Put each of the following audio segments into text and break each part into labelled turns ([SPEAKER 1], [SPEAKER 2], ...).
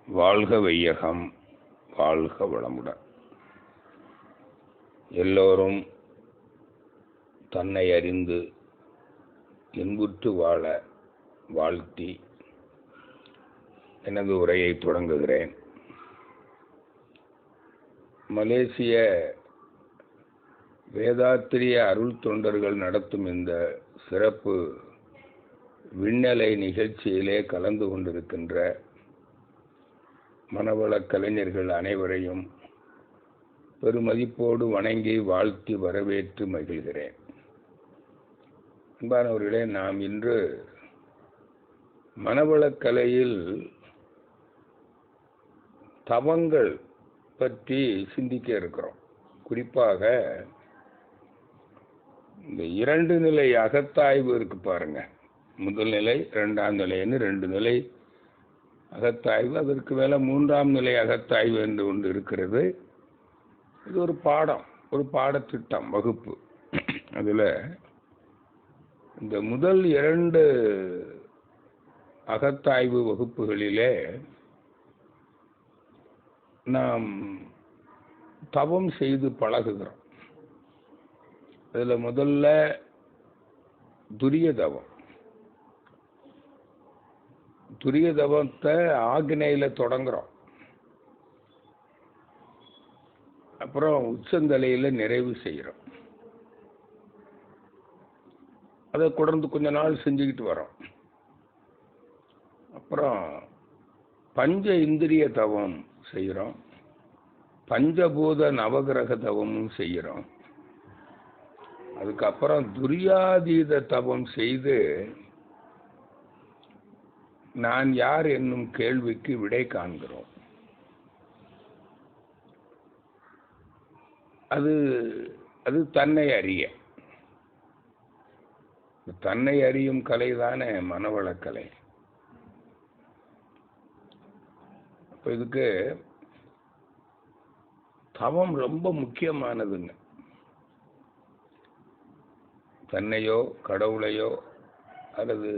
[SPEAKER 1] வாழ்க வையகம், வாழ்க வளமுடன். எல்லோரும் தன்னை அறிந்து இன்புற்று வாழ வாழ்த்தி எனது உரையை தொடங்குகிறேன். மலேசிய வேதாத்திரிய அருள் தொண்டர்கள் நடத்தும் இந்த சிறப்பு விண்ணலை நிகழ்ச்சியிலே கலந்து கொண்டிருக்கின்ற மனவளக் கலைஞர்கள் அனைவரையும் பெருமதிப்போடு வணங்கி வாழ்த்தி வரவேற்று மகிழ்கிறேன். அன்பானவர்களே, நாம் இன்று மனவளக் கலையில் தவங்கள் பற்றி சிந்திக்க இருக்கிறோம். குறிப்பாக இந்த 2 நிலை அகத்தாய்வு இருக்கு பாருங்க. முதல் நிலை, 2ஆம் நிலைன்னு 2 நிலை அகத்தாய்வு, அதற்கு மேலே 3ஆம் நிலை அகத்தாய்வு என்று ஒன்று இருக்கிறது. இது ஒரு பாடம், ஒரு பாடத்திட்டம், வகுப்பு. அதில் இந்த முதல் 2 அகத்தாய்வு வகுப்புகளிலே நாம் தவம் செய்து பழகுகிறோம். அதில் முதல்ல துரிய தவம். துரிய தவத்தை ஆக்னையில் தொடங்குறோம். அப்புறம் உச்சந்தலையில் நிறைவு செய்கிறோம். அதை தொடர்ந்து கொஞ்ச நாள் செஞ்சுக்கிட்டு வரோம். அப்புறம் பஞ்ச இந்திரிய தவம் செய்கிறோம். பஞ்சபூத நவகிரக தவமும் செய்கிறோம். அதுக்கப்புறம் துரியாதீத தவம் செய்து நான் யார் என்னும் கேள்விக்கு விடை காண்கிறோம். அது தன்னை அறிய. தன்னை அறியும் கலை தானே மனவளக்கலை. அப்போ இதுக்கு தவம் ரொம்ப முக்கியமானதுங்க. தன்னையோ கடவுளையோ அல்லது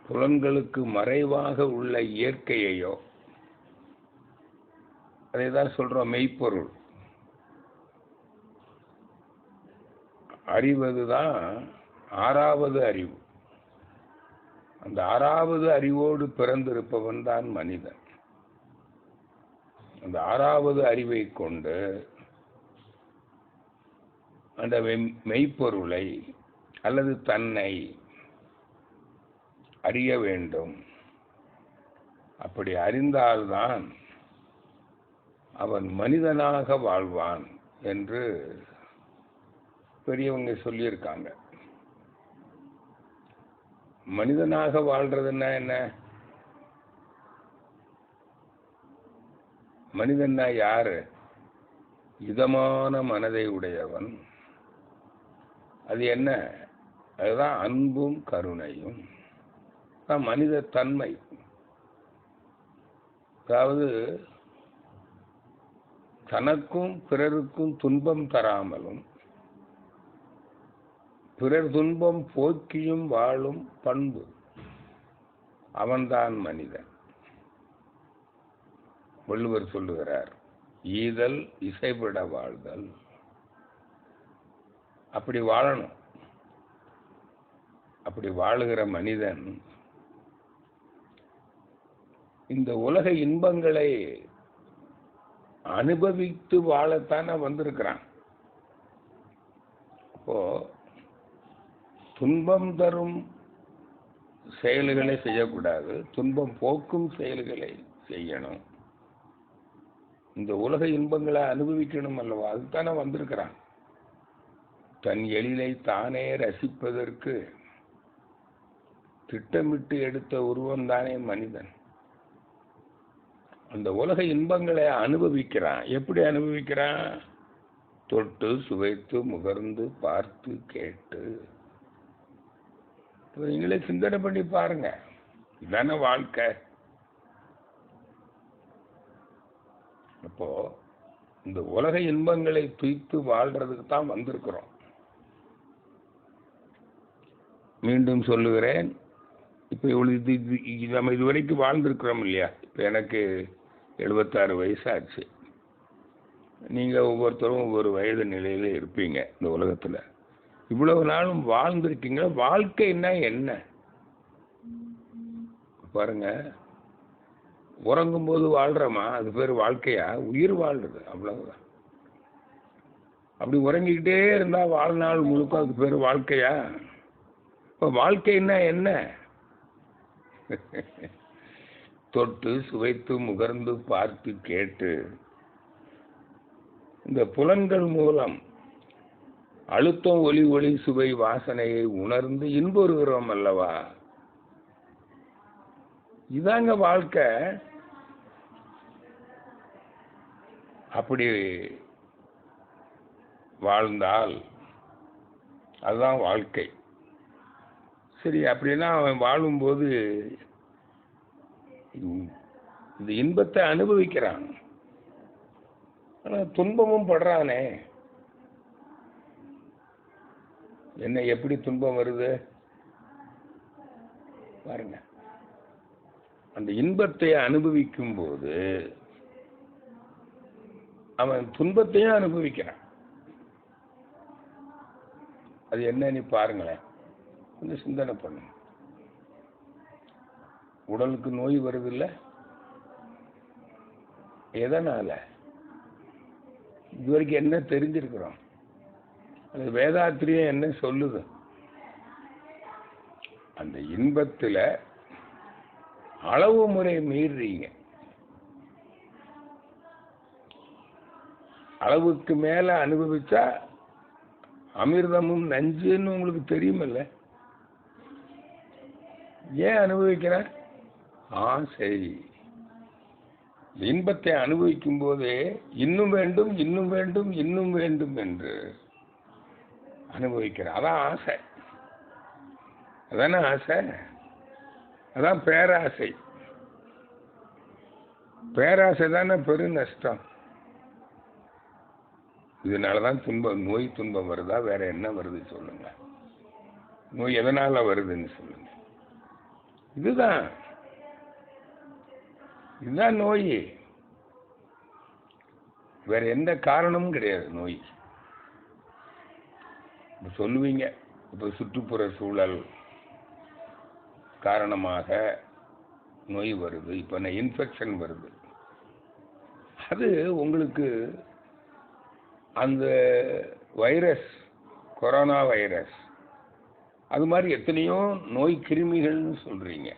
[SPEAKER 1] புலன்களுக்கு மறைவாக உள்ள இயற்கையையோ, அதை தான் சொல்றோம் மெய்ப்பொருள். அறிவதுதான் 6வது அறிவு. அந்த 6வது அறிவோடு பிறந்திருப்பவன் தான் மனிதன். அந்த 6வது அறிவை கொண்டு அந்த மெய்ப்பொருளை அல்லது தன்னை அறிய வேண்டும். அப்படி அறிந்தால்தான் அவன் மனிதனாக வாழ்வான் என்று பெரியவங்க சொல்லியிருக்காங்க. மனிதனாக வாழ்றதுன்னா என்ன? மனிதன்னா யாரு? இதமான மனதை உடையவன். அது என்ன? அதுதான் அன்பும் கருணையும். மனித தன்மை. அதாவது தனக்கும் பிறருக்கும் துன்பம் தராமலும் பிறர் துன்பம் போக்கியும் வாழும் பண்பு. அவன்தான் மனிதன். வள்ளுவர் சொல்லுகிறார், ஈதல் இசைவிட வாழ்தல். அப்படி வாழணும். அப்படி வாழுகிற மனிதன் இந்த உலக இன்பங்களை அனுபவித்து வாழத்தானே வந்திருக்கிறான். அப்போ துன்பம் தரும் செயல்களை செய்யக்கூடாது, துன்பம் போக்கும் செயல்களை செய்யணும். இந்த உலக இன்பங்களை அனுபவிக்கணும் அல்லவா? அதுதானே வந்திருக்கிறான். தன் எழிலை தானே ரசிப்பதற்கு திட்டமிட்டு எடுத்த உருவம் தானே மனிதன். அந்த உலக இன்பங்களை அனுபவிக்கிறான். எப்படி அனுபவிக்கிறான்? தொட்டு சுவைத்து முகர்ந்து பார்த்து கேட்டு. நீங்களே சிந்தனை பண்ணி பாருங்க. இதான வாழ்க்கை. அப்போ இந்த உலக இன்பங்களை துய்த்து வாழ்றதுக்கு தான் வந்திருக்கிறோம். மீண்டும் சொல்லுகிறேன், இப்போ நம்ம இதுவரைக்கும் வாழ்ந்திருக்கிறோம் இல்லையா? இப்போ எனக்கு 76 வயசாச்சு. நீங்கள் ஒவ்வொருத்தரும் ஒவ்வொரு வயது நிலையில் இருப்பீங்க இந்த உலகத்தில். இவ்வளவு நாளும் வாழ்ந்துருக்கீங்க. வாழ்க்கைன்னா என்ன பாருங்க. உறங்கும்போது வாழ்கிறோமா, அது பேர் வாழ்க்கையா? உயிர் வாழ்றது, அவ்வளவுதான். அப்படி உறங்கிக்கிட்டே இருந்தால் வாழ்நாள் முழுக்க அது பேர் வாழ்க்கையா? இப்போ வாழ்க்கைன்னா என்ன? தொட்டு சுவைத்து முகர்ந்து பார்த்து கேட்டு இந்த புலன்கள் மூலம் அழுத்தம், ஒலி, ஒளி, சுவை, வாசனையை உணர்ந்து இன்புறுகிறோம் அல்லவா? இதாங்க வாழ்க்கை. அப்படி வாழ்ந்தால் அதுதான் வாழ்க்கை. சரி, அப்படின்னா அவன் வாழும்போது இந்த இன்பத்தை அனுபவிக்கிறான், ஆனால் துன்பமும் படுறானே. என்ன, எப்படி துன்பம் வருது பாருங்க. அந்த இன்பத்தை அனுபவிக்கும் போது அவன் துன்பத்தையும் அனுபவிக்கிறான். அது என்ன, நீ பாருங்களேன், கொஞ்சம் சிந்தனை பண்ணுங்க. உடலுக்கு நோய் வருது இல்லை? எதனால? இதுவரைக்கும் என்ன தெரிஞ்சிருக்கிறோம்? அது வேதாத்திரியம் என்ன சொல்லுது? அந்த இன்பத்துல அளவு முறை மீறீங்க. அளவுக்கு மேல அனுபவிச்சா அமிர்தமும் நஞ்சுன்னு உங்களுக்கு தெரியுமில்ல? ஏன் அனுபவிக்கிற? சரி, இன்பத்தை அனுபவிக்கும் போதே இன்னும் வேண்டும், இன்னும் வேண்டும், இன்னும் வேண்டும் என்று அனுபவிக்கிற. அதான் ஆசை. அதானே ஆசை? அதான் பேராசை. பேராசை தானே பெரு நஷ்டம். இதனாலதான் துன்பம், நோய் துன்பம் வருதா? வேற என்ன வருது சொல்லுங்க? நோய் எதனால வருதுன்னு சொல்லுங்க. இதுதான் நோய். வேற எந்த காரணமும் கிடையாது நோய். சொல்லுவீங்க, இப்ப சுற்றுப்புற சூழல் காரணமாக நோய் வருது, இப்ப இன்ஃபெக்ஷன் வருது. அது உங்களுக்கு அந்த வைரஸ், கொரோனா வைரஸ், அது மாதிரி எத்தனையோ நோய் கிருமிகள்னு சொல்றீங்க.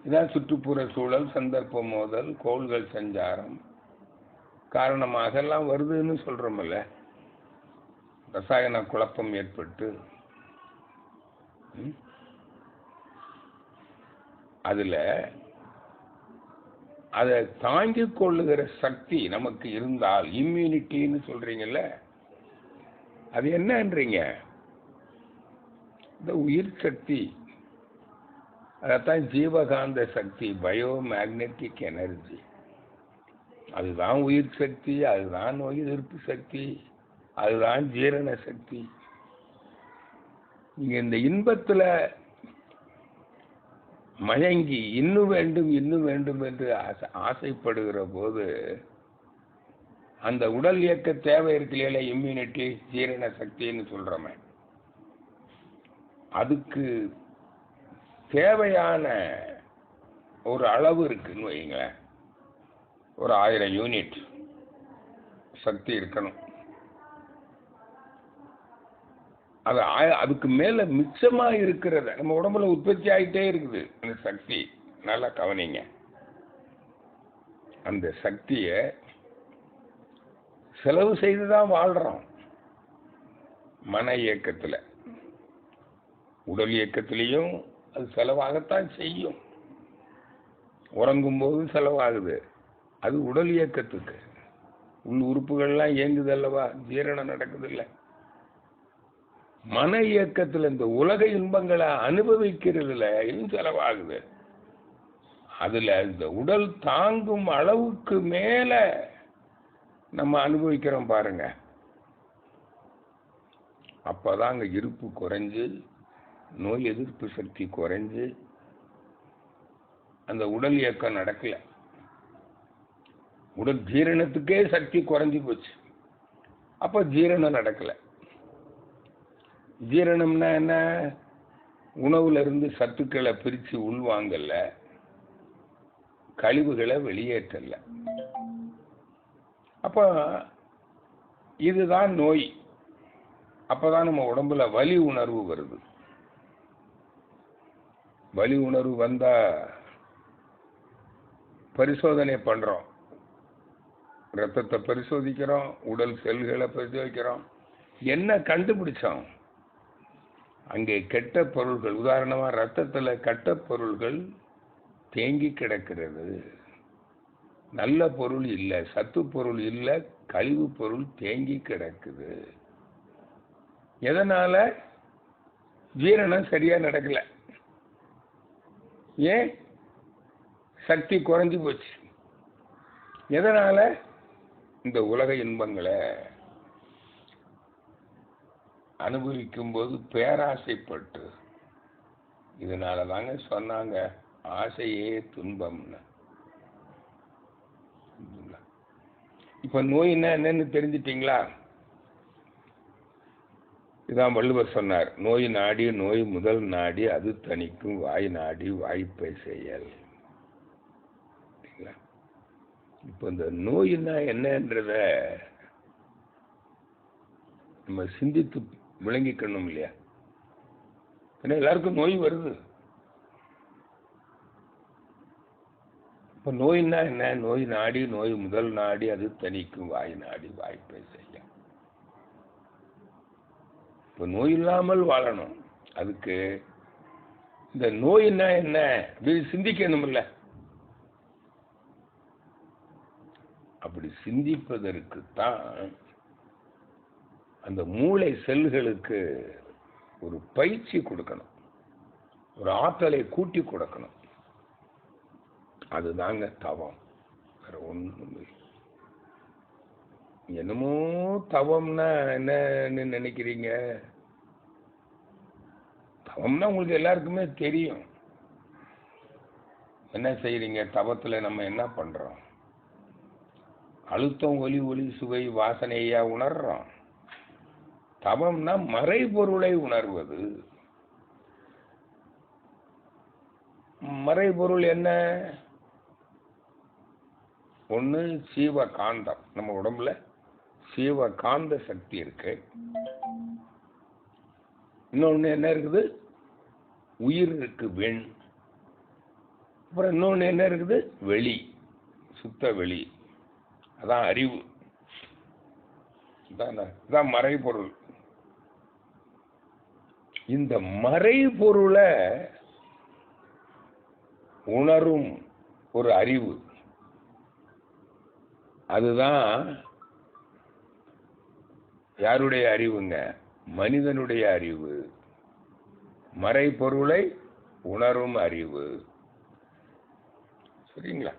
[SPEAKER 1] இதான் சுற்றுப்புற சூழல், சந்தர்ப்ப மோதல், கோள்கள் சஞ்சாரம் காரணமாக எல்லாம் வருதுன்னு சொல்றோம்ல. ரசாயன குழப்பம் ஏற்பட்டு அதுல அதை தாங்கிக் கொள்ளுகிற சக்தி நமக்கு இருந்தால், இம்யூனிட்டின்னு சொல்றீங்கல்ல, அது என்னன்றீங்க? இந்த உயிர் சக்தி. அதைத்தான் ஜீவகாந்த சக்தி, பயோ மேக்னெட்டிக் எனர்ஜி. அதுதான் உயிர் சக்தி, அதுதான் நோய் எதிர்ப்பு சக்தி, அதுதான் ஜீரண சக்தி. நீங்க இந்த இன்பத்துல மயங்கி இன்னும் வேண்டும், இன்னும் வேண்டும் என்று ஆசைப்படுகிற போது அந்த உடல் இயக்க தேவை இருக்குல்ல, இம்யூனிட்டி, ஜீரண சக்தின்னு சொல்றோமே, அதுக்கு தேவையான ஒரு அளவு இருக்குன்னு வைங்களேன். ஒரு 1000 யூனிட் சக்தி இருக்கணும். அது அதுக்கு மேல மிச்சமா இருக்கிறத நம்ம உடம்புல உற்பத்தி ஆகிட்டே இருக்குது அந்த சக்தி. நல்லா கவனிங்க. அந்த சக்தியை செலவு செய்துதான் வாழ்றோம். மன இயக்கத்துல, உடல் இயக்கத்திலையும் அது செலவாகத்தான் செய்யும். உறங்கும் போது செலவாகுது, அது உடல் இயக்கத்துக்கு. உள் உறுப்புகள்லாம் இயங்குது அல்லவா, ஜீரணம் நடக்குது இல்லை. மன இயக்கத்தில் இந்த உலக இன்பங்களை அனுபவிக்கிறதுல இன்னும் செலவாகுது. அதுல இந்த உடல் தாங்கும் அளவுக்கு மேல நம்ம அனுபவிக்கிறோம் பாருங்க. அப்பதான் அங்க இருப்பு குறைஞ்சு, நோய் எதிர்ப்பு சக்தி குறைஞ்சு, அந்த உடல் இயக்கம் நடக்கல. உடல் ஜீரணத்துக்கே சக்தி குறைஞ்சி போச்சு. அப்போ ஜீரணம் நடக்கல. ஜீரணம்னா என்ன? உணவுல இருந்து சத்துக்களை பிரித்து உள்வாங்கல, கழிவுகளை வெளியேற்றல. அப்போ இதுதான் நோய். அப்பதான் நம்ம உடம்புல வலி உணர்வு வருது. வலி உணர்வு வந்தா பரிசோதனை பண்றோம், ரத்தத்தை பரிசோதிக்கிறோம், உடல் செல்களை பரிசோதிக்கிறோம். என்ன கண்டுபிடிச்சோம்? அங்கே கெட்ட பொருள்கள், உதாரணமா ரத்தத்துல கெட்ட பொருள்கள் தேங்கி கிடக்கிறது. நல்ல பொருள் இல்லை, சத்து பொருள் இல்லை, கழிவு பொருள் தேங்கி கிடக்குது. எதனால? ஜீரணம் சரியா நடக்கல. ஏன்? சக்தி குறைஞ்சி போச்சு. எதனால? இந்த உலக இன்பங்களை அனுபவிக்கும் போது பேராசைப்பட்டு. இதனால தாங்க சொன்னாங்க ஆசையே துன்பம்னு. இப்ப நோயின்னா என்னன்னு தெரிஞ்சிட்டீங்களா? இதான் வள்ளுவர் சொன்னார், நோய் நாடி நோய் முதல் நாடி அது தணிக்கும் வாய் நாடி வாய்ப்பை செயல். இப்ப இந்த நோயின்னா என்னன்றத நம்ம சிந்தித்து விளங்கிக்கணும் இல்லையா? ஏன்னா எல்லாருக்கும் நோய் வருது. இப்ப நோயின்னா என்ன? நோய் நாடி நோய் முதல் நாடி அது தணிக்கும் வாய் நாடி வாய்ப்பை செய்ய. இப்ப நோய் இல்லாமல் வாழணும். அதுக்கு இந்த நோயின்னா என்ன அப்படின்னு சிந்திக்கணும் இல்ல? அப்படி சிந்திப்பதற்கு தான் அந்த மூளை செல்களுக்கு ஒரு பயிற்சி கொடுக்கணும், ஒரு ஆற்றலை கூட்டி கொடுக்கணும். அதுதாங்க தவம், வேற ஒண்ணும். என்னமோ தவம்னா என்னன்னு நினைக்கிறீங்க? தவம்னா உங்களுக்கு எல்லாருக்குமே தெரியும். என்ன செய்யறீங்க தவத்துல? நம்ம என்ன பண்றோம்? அழுத்தம், ஒலி, ஒளி, சுவை, வாசனையா உணர்றோம். தவம்னா மறைபொருளை உணர்வது. மறைபொருள் என்ன? ஒண்ணு சீவகாந்தம். நம்ம உடம்புல சீவகாந்த சக்தி இருக்கு. இன்னொன்னு என்ன இருக்குது? உயிர் இருக்கு, வெண். அப்புறம் இன்னொன்னு என்ன இருக்குது? வெளி, சுத்த வெளி. அதான் அறிவு. இதான் மறைபொருள். இந்த மறைபொருளை உணரும் ஒரு அறிவு, அதுதான் யாருடைய அறிவுங்க? மனிதனுடைய அறிவு. மறைபொருளை உணரும் அறிவு. சரிங்களா?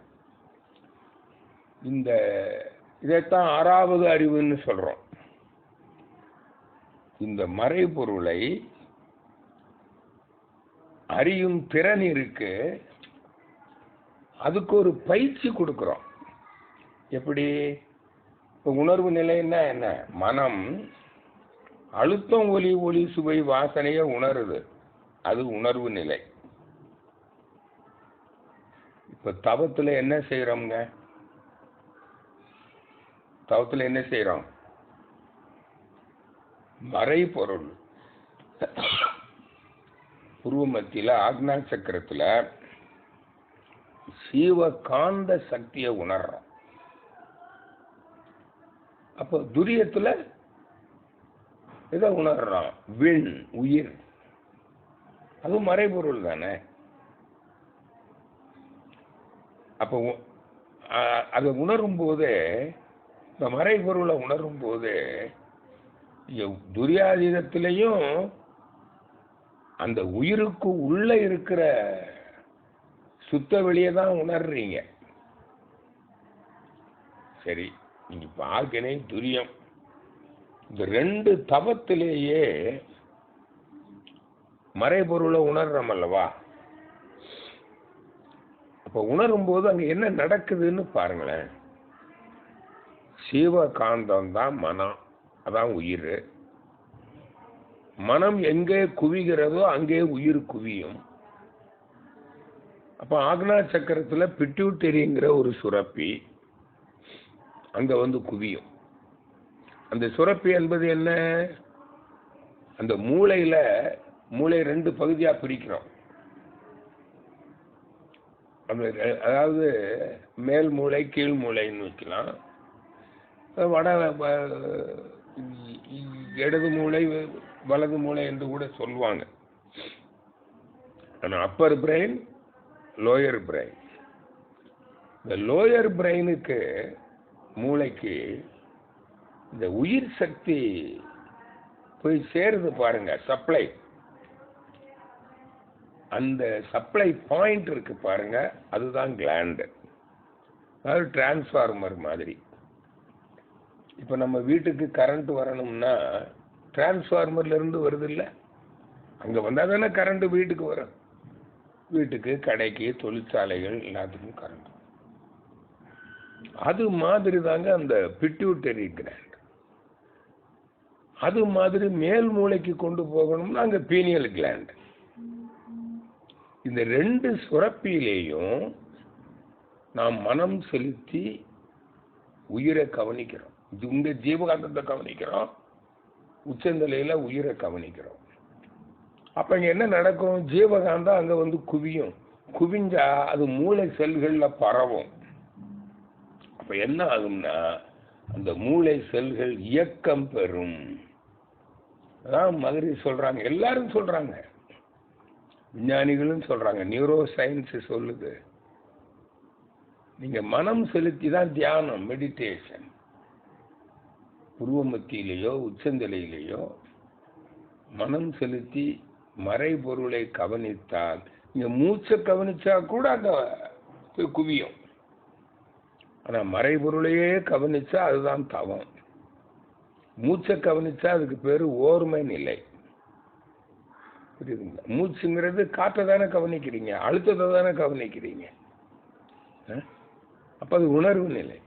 [SPEAKER 1] இதைத்தான் ஆறாவது அறிவுன்னு சொல்றோம். இந்த மறைபொருளை அறியும் திறன் இருக்கு. அதுக்கு ஒரு பயிற்சி கொடுக்கிறோம். எப்படி? உணர்வு நிலைன்னா என்ன? மனம் அழுத்தம், ஒலி, ஒளி, சுவை, வாசனைய உணருது. அது உணர்வு நிலை. இப்ப தவத்துல என்ன செய்யறோம்ங்க? தவத்துல என்ன செய்யறோம்? மறைபொருள் புருவ மத்தியில ஆக்னா சக்கரத்துல சீவகாந்த சக்தியை உணர்றோம். அப்போ துரியத்துல இதை உணர்றோம், விண், உயிர். அது மறைபொருள் தானே. அப்போ அதை உணரும் போதே, இந்த மறைபொருளை உணரும் போதே துரியாதீதத்திலையும் அந்த உயிருக்கு உள்ள இருக்கிற சுத்த வெளியை தான் உணர்றீங்க. சரி, நீங்க பார்க்கனே துரியம். இந்த ரெண்டு தவத்திலேயே மறைபொருளை உணர்றோம் அல்லவா? அப்போ உணரும் போது அங்க என்ன நடக்குதுன்னு பாருங்களேன். சீவகாந்தம் தான் மனம், அதான் உயிர். மனம் எங்கே குவிகிறதோ அங்கே உயிர் குவியும். அப்ப ஆக்னா சக்கரத்துல பிட்யூட்டரிங்கிற ஒரு சுரப்பி அங்க வந்து குவியும். அந்த சுரப்பி என்பது என்ன? அந்த மூளையில மூளை 2 பகுதியா பிரிக்கிறோம். அதாவது மேல் மூளை கீழ் மூளைன்னு வைக்கலாம். இடது மூளை வலது மூளை என்று கூட சொல்லுவாங்க. ஆனா அப்பர் பிரெயின், லோயர் பிரெயின். இந்த லோயர் பிரெயினுக்கு மூளைக்கு இந்த உயிர் சக்தி போய் சேருது பாருங்க, சப்ளை. அந்த சப்ளை பாயிண்ட் இருக்கு பாருங்க, அதுதான் கிளாண்டு. அதாவது டிரான்ஸ்ஃபார்மர் மாதிரி. இப்ப நம்ம வீட்டுக்கு கரண்ட் வரணும்னா டிரான்ஸ்ஃபார்மர்ல இருந்து வருது இல்ல, அங்க வந்தா தானே கரண்ட் வீட்டுக்கு வரும். வீட்டுக்கு, கடைக்கு, தொழிற்சாலைகள் எல்லாத்துக்கும் கரண்ட். அது மாதிரி தாங்க அந்த பிட்யூட்டரி கிளாண்ட். அது மாதிரி மேல் மூளைக்கு கொண்டு போகணும்னா அங்க பீனியல் கிளாண்ட். இந்த 2 சுரப்பியிலேயும் நாம் மனம் செலுத்தி உயிரை கவனிக்கிறோம். இந்த ஜீவகாந்தத்தை கவனிக்கிறோம், உச்சந்தலையில உயிரை கவனிக்கிறோம். அப்ப இங்க என்ன நடக்கும்? ஜீவகாந்தம் அங்க வந்து குவியும். குவிஞ்சா அது மூளை செல்கள்ல பரவும். அப்ப என்ன ஆகும்னா அந்த மூளை செல்கள் இயக்கம் பெறும். அதான் மாதிரி சொல்றாங்க, எல்லாரும் சொல்றாங்க, விஞ்ஞானிகளும் சொல்றாங்க, நியூரோ சயின்ஸ் சொல்லுது. நீங்க மனம் செலுத்தி தான் தியானம், மெடிடேஷன். புருவ மத்தியிலேயோ உச்சந்தலையிலேயோ மனம் செலுத்தி மறைபொருளை கவனித்தால், நீங்க மூச்சை கவனிச்சா கூட அந்த குவியும். ஆனா மறைபொருளையே கவனிச்சா அதுதான் தவம். மூச்சை கவனிச்சா அதுக்கு பேரு ஓர்மை நிலை. புரியுதுங்களா? மூச்சுங்கிறது காற்றை தானே கவனிக்கிறீங்க, அழுத்தத்தை தானே கவனிக்கிறீங்க. அப்ப அது உணர்வு நிலை.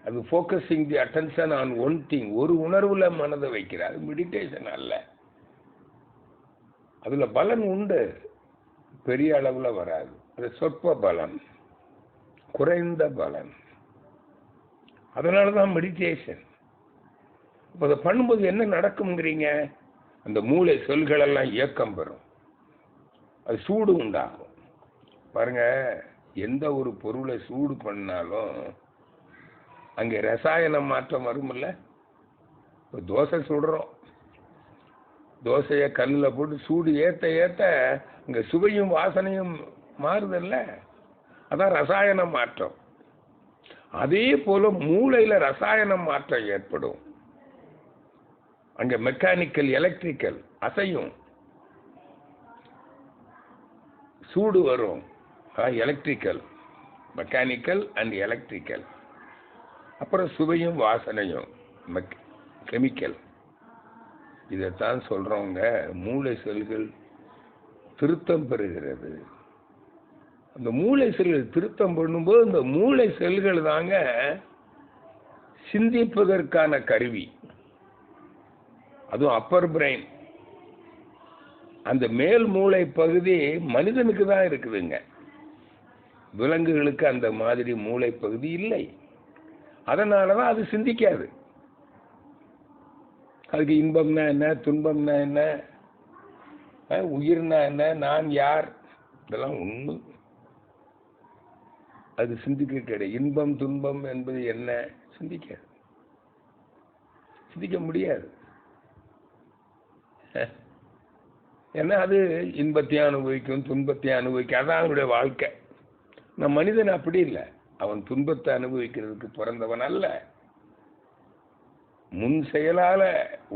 [SPEAKER 1] அது focusing the attention on one thing. ஒரு உணர்வுல மனதை வைக்கிறார். அது மெடிடேஷன் அல்ல. அதுல பலன் உண்டு, பெரிய அளவுல வராது. அது சொற்ப பலன், குறைந்த பலன். அதனாலதான் மெடிடேஷன். இப்போ அதை பண்ணும்போது என்ன நடக்கும்ங்கிறீங்க? அந்த மூளை செல்கள் எல்லாம் இயக்கம் பெறும். அது சூடு உண்டாகும். பாருங்க, எந்த ஒரு பொருளை சூடு பண்ணாலும் அங்கே ரசாயன மாற்றம் வரும்ல. இப்போ தோசை சுடுறோம், தோசையை கல்லில் போட்டு சூடு ஏற்ற ஏற்ற இங்கே சுவையும் வாசனையும் மாறுதல்ல, அதான் ரசாயன மாற்றம். அதே போல மூளையில ரசாயன மாற்றம் ஏற்படும். அங்க மெக்கானிக்கல், எலக்ட்ரிக்கல் அசையும், சூடு வரும். Electrical, mechanical and electrical. அப்புறம் சுவையும் வாசனையும் கெமிக்கல். இதைத்தான் சொல்றவங்க மூளை செல்கள் திருத்தம் பெறுகிறது. அந்த மூளை செல்கள் திருத்தம் பண்ணும்போது இந்த மூளை செல்கள் தாங்க சிந்திப்பதற்கான கருவி. அதுவும் அப்பர் பிரெயின். அந்த மேல் மூளை பகுதி மனிதனுக்கு தான் இருக்குதுங்க, விலங்குகளுக்கு அந்த மாதிரி மூளை பகுதி இல்லை. அதனாலதான் அது சிந்திக்காது. அதுக்கு இன்பம்னா என்ன, துன்பம்னா என்ன, உயிர்னா என்ன, நான் யார், இதெல்லாம் ஒண்ணு அது சிந்திக்க கிடையாது. இன்பம் துன்பம் என்பது என்ன சிந்திக்காது, சிந்திக்க முடியாது. ஏன்னா அது இன்பத்தையும் அனுபவிக்கும், துன்பத்தையும் அனுபவிக்கும். அதான் அவனுடைய வாழ்க்கை. நம் மனிதன் அப்படி இல்லை. அவன் துன்பத்தை அனுபவிக்கிறதுக்கு பிறந்தவன் அல்ல. முன் செயலால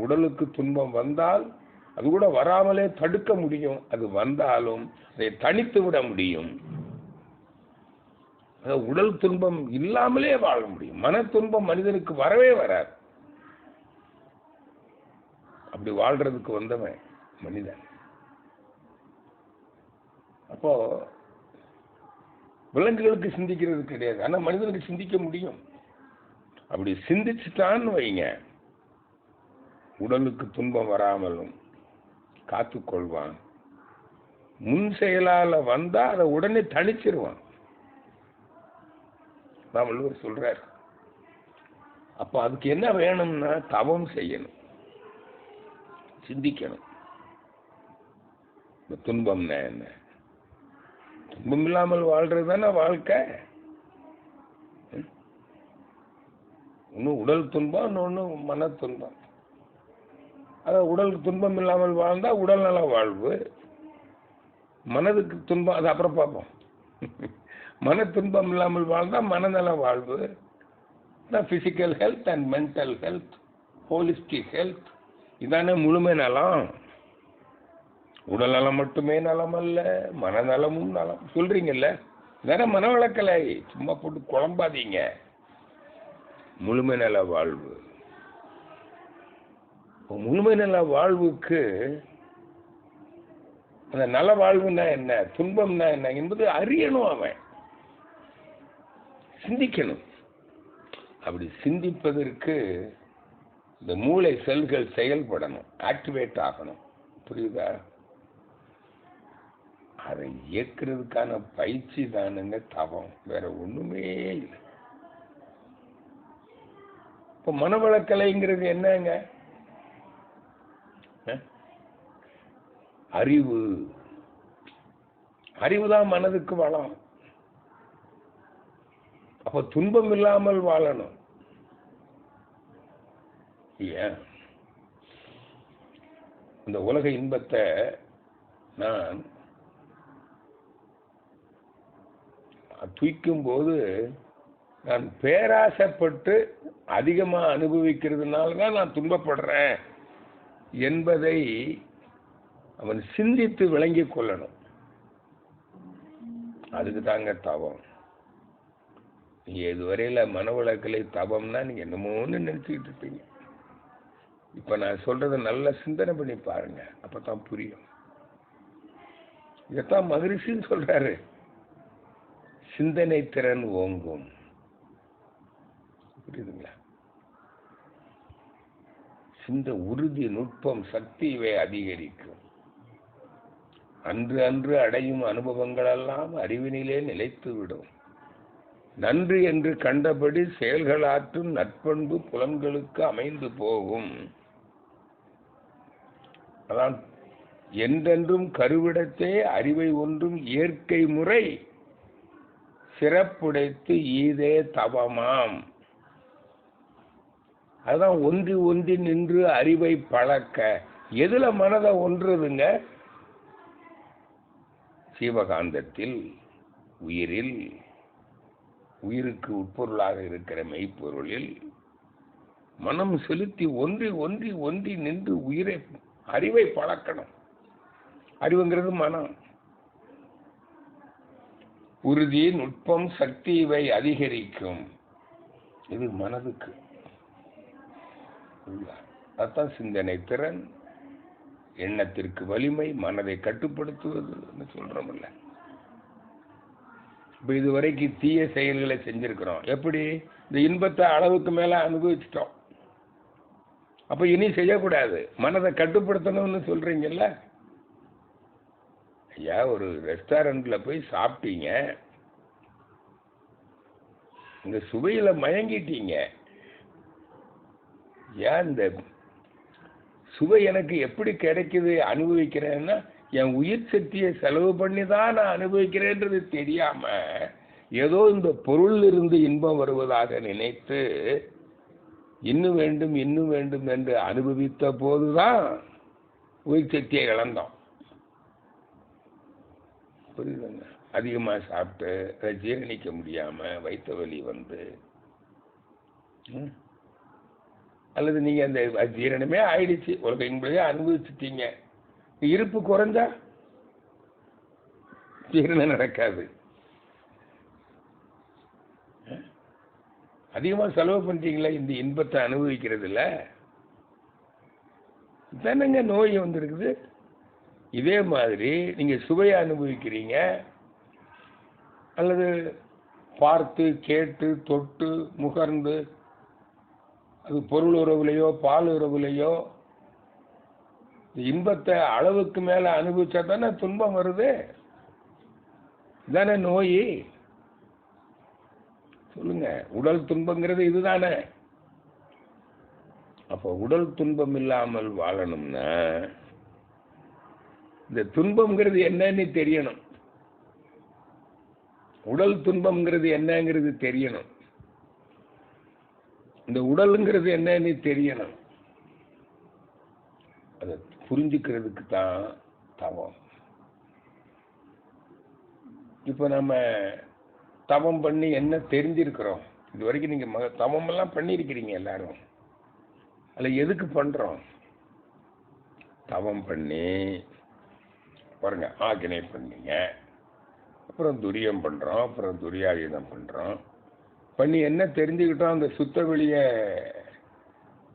[SPEAKER 1] உடலுக்கு துன்பம் வந்தால் அது கூட வராமலே தடுக்க முடியும். அது வந்தாலும் அதை தனித்து விட முடியும். உடல் துன்பம் இல்லாமலே வாழ முடியும். மன துன்பம் மனிதனுக்கு வரவே வராது. அப்படி வாழ்றதுக்கு வந்தவன் மனிதன். அப்போ விலங்குகளுக்கு சிந்திக்கிறது கிடையாது, ஆனா மனிதனுக்கு சிந்திக்க முடியும். அப்படி சிந்திச்சுட்டான்னு வைங்க, உடலுக்கு துன்பம் வராமலும் காத்துக்கொள்வான். முன் செயலால வந்தா அதை உடனே தணிச்சிருவான். வள்ளுவர் சொல்றார். அப்ப அதுக்கு என்ன வேணும்னா தவம் செய்யணும், சிந்திக்கணும். துன்பம்னா என்ன? துன்பம் இல்லாமல் வாழ்றது தானே வாழ்க்கை. ஒன்று உடல் துன்பம், இன்னொன்று மன துன்பம். அதாவது உடல் துன்பம் இல்லாமல் வாழ்ந்தா உடல் நல வாழ்வு, மனதுக்கு துன்பம் அது அப்புறம் பார்ப்போம். மன துன்பம் இல்லாமல் வாழ்ந்தா மனநல வாழ்வு. Physical health and mental health, holistic health, இதானே முழுமை நலம். உடல் நலம் மட்டுமே நலம் அல்ல, மனநலமும் நலம் சொல்றீங்கல்ல, இதான மனவளக்கலை. சும்மா போட்டு குழம்பாதீங்க. முழுமை நல வாழ்வு. முழுமை நல வாழ்வுக்கு அந்த நல வாழ்வுன்னா என்ன, துன்பம்னா என்ன என்பது அறியணும். அவன் சிந்திக்கணும். அப்படி சிந்திப்பதற்கு இந்த மூளை செல்கள் செயல்படணும், ஆக்டிவேட் ஆகணும். புரியுதா? அதை இயக்குறதுக்கான பயிற்சி தானுங்க தவம், வேற ஒண்ணுமே இல்லை. இப்ப மனவளக்கலைங்கிறது என்னங்க? அறிவு. அறிவுதான் மனதுக்கு வளம். அப்ப துன்பம் இல்லாமல் வாழணும். ஏன் இந்த உலக இன்பத்தை நான் தூக்கும் போது நான் பேராசைப்பட்டு அதிகமா அனுபவிக்கிறதுனால தான் நான் துன்பப்படுறேன் என்பதை அவன் சிந்தித்து விளங்கிக் கொள்ளணும். அதுக்கு தாங்க தவம். நீங்க இதுவரையில மனவளக்கலை தவம்னா நீங்க என்னமோன்னு நினைச்சுக்கிட்டு இருப்பீங்க. இப்ப நான் சொல்றத நல்ல சிந்தனை பண்ணி பாருங்க, அப்பதான் புரியும். இதைத்தான் மகரிஷின்னு சொல்றாரு. சிந்தனை திறன் ஓங்கும். புரியுதுங்களா? சிந்த உறுதி, நுட்பம், சக்தி இவை அதிகரிக்கும். அன்று அன்று அடையும் அனுபவங்கள் எல்லாம் அறிவினிலே நிலைத்து விடும். நன்று என்று கண்டபடி செயல்களாற்றும் நற்பண்பு புலன்களுக்கு அமைந்து போகும். அதான் என்றென்றும் கருவிடத்தே அறிவை ஒன்றும் இயற்கை முறை சிறப்புடைத்து ஈதே தவமாம். அதான் ஒன்றி ஒன்றி நின்று அறிவை பழக்க. எதுல மனதை ஒன்றுதுங்க? சீவகாந்தத்தில், உயிரில், உயிருக்கு உட்பொருளாக இருக்கிற மெய்ப்பொருளில் மனம் செலுத்தி ஒன்றி ஒன்றி ஒன்றி நின்று உயிரை அறிவை பழக்கணும். அறிவுங்கிறது மனம். உறுதி, நுட்பம், சக்தி இவை அதிகரிக்கும். இது மனதுக்கு. அதுதான் சிந்தனை திறன், எண்ணத்திற்கு வலிமை, மனதை கட்டுப்படுத்துவது சொல்றோம்ல. இப்ப இதுவரைக்கும் தீய செயல்களை செஞ்சிருக்கிறோம். எப்படி? இந்த இன்பத்தை அளவுக்கு மேல அனுபவிச்சிட்டோம். அப்ப இனி செய்யக்கூடாது, மனதை கட்டுப்படுத்தணும்னு சொல்றீங்கல்ல. ஐயா, ஒரு ரெஸ்டாரண்ட்ல போய் சாப்பிட்டீங்க, இந்த சுவையில மயங்கிட்டீங்க. ஏன் இந்த சுவை எனக்கு எப்படி கிடைக்குது அனுபவிக்கிறேன்னா, என் உயிர் சக்தியை செலவு பண்ணி தான் நான் அனுபவிக்கிறேன்றது தெரியாம ஏதோ இந்த பொருள் இருந்து இன்பம் வருவதாக நினைத்து இன்னும் வேண்டும் இன்னும் வேண்டும் என்று அனுபவித்த போதுதான் உயிர் சக்தியை இழந்தோம். புரியுதுங்க? அதிகமா சாப்பிட்டு அதை ஜீரணிக்க முடியாம வயிற்று வலி வந்து, அல்லது நீங்க அந்த ஜீரணமே ஆயிடுச்சு, உலக இன்பத்தையே அனுபவிச்சுட்டீங்க, இருப்பு குறைஞ்சா ஜீரணம் நடக்காது. அதிகமா செலவு பண்றீங்களா இந்த இன்பத்தை அனுபவிக்கிறதுல, தானங்க நோய் வந்திருக்குது. இதே மாதிரி நீங்க சுவையை அனுபவிக்கிறீங்க, அல்லது பார்த்து கேட்டு தொட்டு முகர்ந்து, அது பொருள் உறவுலையோ பால் உறவுலையோ இன்பத்தை அளவுக்கு மேல அனுபவிச்சா தானே துன்பம் வருது. இதானே நோய்? சொல்லுங்க. உடல் துன்பங்கிறது இதுதானே. அப்போ உடல் துன்பம் இல்லாமல் வாழணும்னா இந்த துன்பம்ங்கிறது என்னன்னு தெரியணும். உடல் துன்பம்ங்கிறது என்னங்கிறது தெரியணும். இந்த உடலுங்கிறது என்னன்னு தெரியணும். அதை புரிஞ்சுக்கிறதுக்கு தான் தவம். இப்ப நம்ம தவம் பண்ணி என்ன தெரிஞ்சிருக்கிறோம்? இது வரைக்கும் நீங்க தவம் எல்லாம் பண்ணியிருக்கிறீங்க எல்லாரும். அதுல எதுக்கு பண்றோம்? தவம் பண்ணி பாருங்க, ஆக்கினை பண்ணீங்க, அப்புறம் துரியம் பண்றோம், அப்புறம் துரியாதீனம் பண்றோம். பண்ணி என்ன தெரிஞ்சுக்கிட்டோம்? அந்த சுத்த வெளிய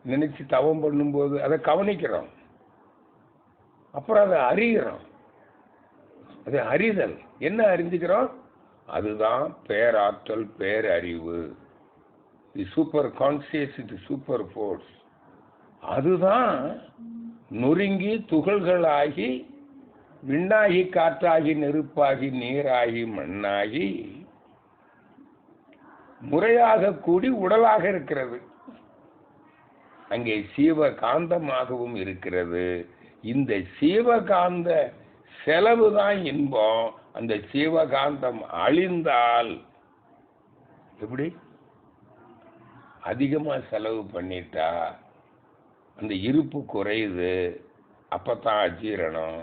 [SPEAKER 1] நினைச்சு தவம் பண்ணும்போது அதை கவனிக்கிறோம், அப்புறம் அதை அறிகிறோம். அது அறிதல். என்ன அறிஞ்சுக்கிறோம்? அதுதான் பேராற்றல், பேரறிவு. தி சூப்பர் கான்சியஸ், தி சூப்பர் ஃபோர்ஸ். அதுதான் நொறுங்கி துகள்களாகி விண்ணாகி காற்றாகி நெருப்பாகி நீராகி மண்ணாகி முறையாக கூடி உடலாக இருக்கிறது. அங்கே சீவகாந்தமாகவும் இருக்கிறது. இந்த சீவகாந்த செலவு தான் இன்பம். அந்த சீவகாந்தம் அழிந்தால் எப்படி? அதிகமா செலவு பண்ணிட்டா அந்த இருப்பு குறையுது. அப்பத்தான் அஜீரணம்,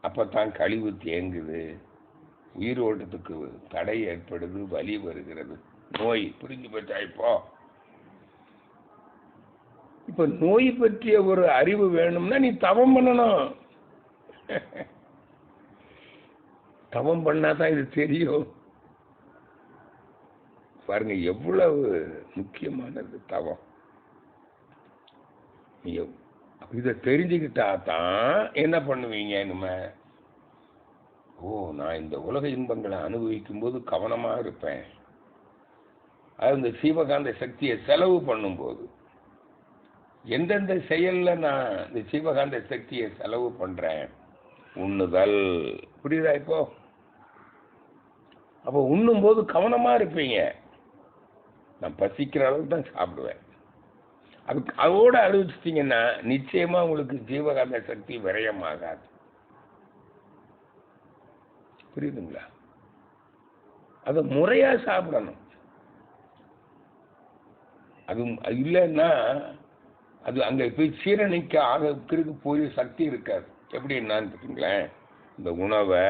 [SPEAKER 1] அப்பத்தான் கழிவு தேங்குது, உயிரோட்டத்துக்கு தடை ஏற்படுது, வலி வருகிறது, நோய். புரிஞ்சு போச்சா? இப்ப நோய் பற்றிய ஒரு அறிவு வேணும்னா நீ தவம் பண்ணணும். தவம் பண்ணாதான் இது தெரியும். பாருங்க எவ்வளவு முக்கியமானது தவம். இதை தெரிஞ்சுக்கிட்டா தான் என்ன பண்ணுவீங்க? நம்ம நான் இந்த உலக இன்பங்களை அனுபவிக்கும் போது கவனமா இருப்பேன். அது இந்த சீவகாந்த சக்தியை செலவு பண்ணும்போது எந்தெந்த செயல்ல நான் இந்த சீவகாந்த சக்தியை செலவு பண்றேன்? உண்ணுதல். புரியுதா? அப்போ உண்ணும் போது கவனமா இருப்பீங்க. நான் பசிக்கிற அளவுக்கு தான் சாப்பிடுவேன். அதுக்கு அதோட அனுபவிச்சிட்டீங்கன்னா நிச்சயமா உங்களுக்கு ஜீவகாந்த சக்தி விரயமாகாது. புரியுதுங்களா? அதை முறையா சாப்பிடணும். அது இல்லைன்னா அது அங்க போய் சீரணிக்க ஆகிறதுக்கு போய் சக்தி இருக்காது. எப்படி என்னான்னு தெரியுங்களேன்? இந்த உணவை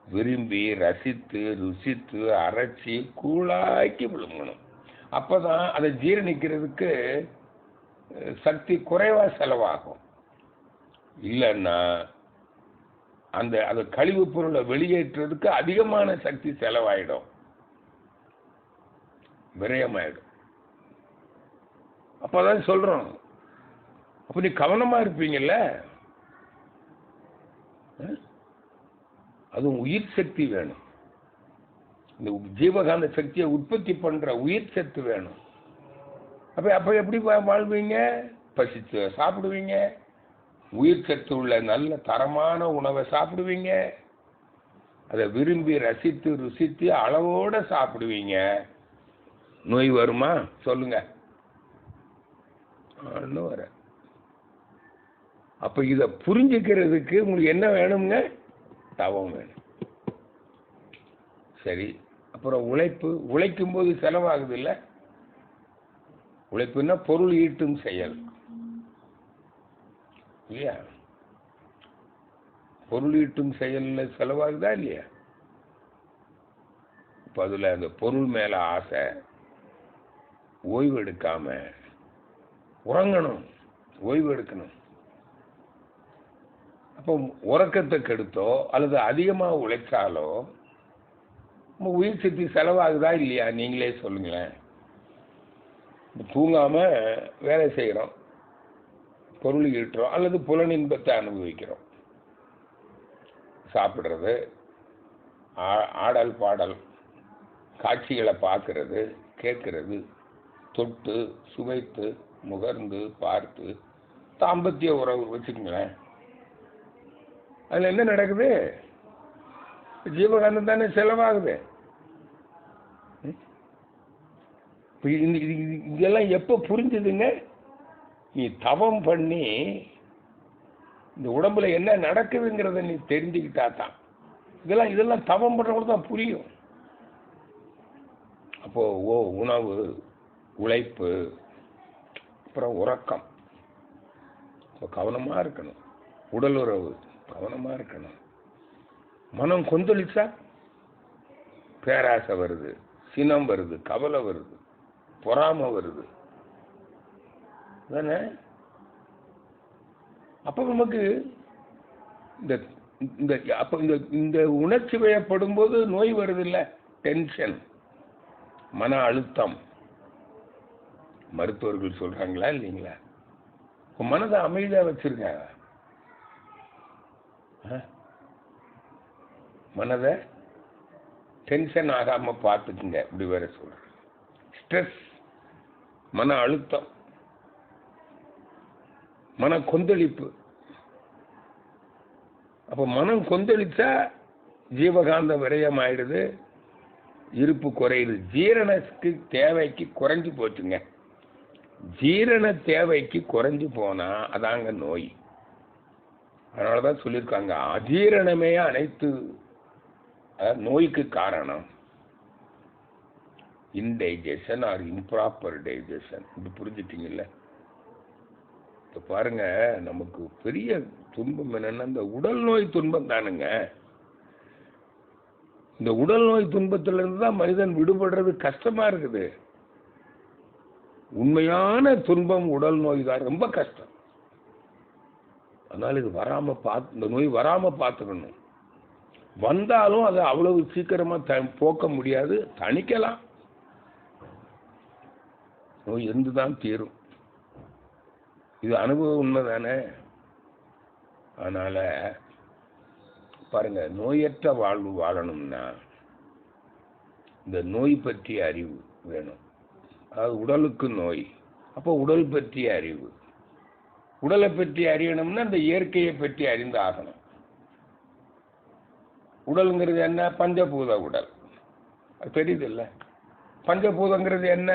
[SPEAKER 1] விரும்பி ரசித்து ருசித்து அரைச்சி கூழாக்கி விழுங்கணும். அப்பதான் அதை ஜீரணிக்கிறதுக்கு சக்தி குறைவா செலவாகும். இல்லைன்னா அந்த கழிவு பொருளை வெளியேற்றுறதுக்கு அதிகமான சக்தி செலவாயிடும், விரயமாயிடும். அப்பதான் சொல்றோம். அப்ப நீ கவனமா இருப்பீங்கல்ல. அதுவும் உயிர் சக்தி வேணும். இந்த ஜீவகாந்த சக்தியை உற்பத்தி பண்ற உயிர் சத்து வேணும். அப்ப எப்படி வாழ்வீங்க? பசித்து சாப்பிடுவீங்க, உயிர் சத்து உள்ள நல்ல தரமான உணவை சாப்பிடுவீங்க, அதை விரும்பி ரசித்து ருசித்து அளவோட சாப்பிடுவீங்க. நோய் வருமா? சொல்லுங்க. வர. அப்ப இத புரிஞ்சுக்கிறதுக்கு உங்களுக்கு என்ன வேணுங்க? தவம் வேணும். சரி, அப்புறம் உழைப்பு. உழைக்கும் போது செலவாகுது இல்ல? உழைப்புன்னா பொருள் ஈட்டும் செயல் இல்லையா? பொருள் ஈட்டும் செயல்ல செலவாகுதா இல்லையா? இப்ப அதுல அந்த பொருள் மேல ஆசை, ஓய்வு எடுக்காம உறங்கணும், ஓய்வு எடுக்கணும். அப்போ உறக்கத்தை கெடுத்தோ அல்லது அதிகமா உழைச்சாலோ உயிர் சக்தி செலவாகுதா இல்லையா? நீங்களே சொல்லுங்களேன். தூங்காம வேலை செய்யறோம், பொருள் ஈட்டுறோம், அல்லது புலனின்பத்தை அனுபவிக்கிறோம். சாப்பிடுறது, ஆடல் பாடல் காட்சிகளை பார்க்கறது, கேட்கறது, தொட்டு சுவைத்து முகர்ந்து பார்த்து தாம்பத்திய உறவு வச்சுக்கங்களேன். அதில் என்ன நடக்குது? ஜீவகாந்தம் தானே செலவாகுது. இதெல்லாம் எப்போ புரிஞ்சுதுங்க? நீ தவம் பண்ணி இந்த உடம்புல என்ன நடக்குதுங்கிறத நீ தெரிஞ்சுக்கிட்டா தான். இதெல்லாம் தவம் பண்றவங்களுக்கு தான் புரியும். அப்போ உணவு, உழைப்பு, அப்புறம் உறக்கம், கவனமா இருக்கணும். உடல் உறவு கவனமா இருக்கணும். மனம் கொந்தளிச்சா பேராசை வருது, சினம் வருது, கவலை வருது, பொறாமை வருது தானே. அப்ப நமக்கு இந்த உணர்ச்சி வயப்படும் போது நோய் வருது இல்ல, டென்ஷன், மன அழுத்தம். மருத்துவர்கள் சொல்றாங்களா இல்லைங்களா? மனதை அமைதியா வச்சிருங்க. மனதை டென்ஷன் ஆகாம பார்த்துக்குங்க. இப்படி வேற சொல்றேன். ஸ்ட்ரெஸ், மன அழுத்தம், மன கொந்தளிப்பு. அப்ப மனம் கொந்தளிச்சா ஜீவகாந்த விரயம் ஆயிடுது, இருப்பு குறையுது. ஜீரணத்துக்கு தேவைக்கு குறைஞ்சு போச்சுங்க. ஜீரண தேவைக்கு குறைஞ்சு போனா அதாங்க நோய். அதனாலதான் சொல்லியிருக்காங்க, அஜீரணமே அனைத்து நோய்க்கு காரணம். இன்டைஜஷன் ஆர் இம்ப்ராப்பர் டைஜஷன். இது புரிஞ்சுட்டீங்கல்ல? இப்ப பாருங்க, நமக்கு பெரிய துன்பம் என்னன்னா இந்த உடல் நோய் துன்பம் தானுங்க. இந்த உடல் நோய் துன்பத்திலிருந்து தான் மனிதன் விடுபடுறது கஷ்டமா இருக்குது. உண்மையான துன்பம் உடல் நோய் தான், ரொம்ப கஷ்டம். அதனால இது வராம இந்த நோய் வராம பார்த்துக்கணும். வந்தாலும் அதை அவ்வளவு சீக்கிரமா போக்க முடியாது, தணிக்கலாம். நோய் இருந்துதான் தீரும். இது அனுபவ உண்மை தானே. அதனால பாருங்க, நோயற்ற வாழ்வு வாழணும்னா இந்த நோய் பற்றிய அறிவு வேணும். அதாவது உடலுக்கு நோய், அப்போ உடல் பற்றிய அறிவு. உடலை பற்றி அறியணும்னா இந்த இயற்கையை பற்றி அறிந்து ஆகணும். உடலுங்கிறது என்ன? பஞ்சபூத உடல். அது தெரியுது இல்ல? பஞ்சபூதங்கிறது என்ன?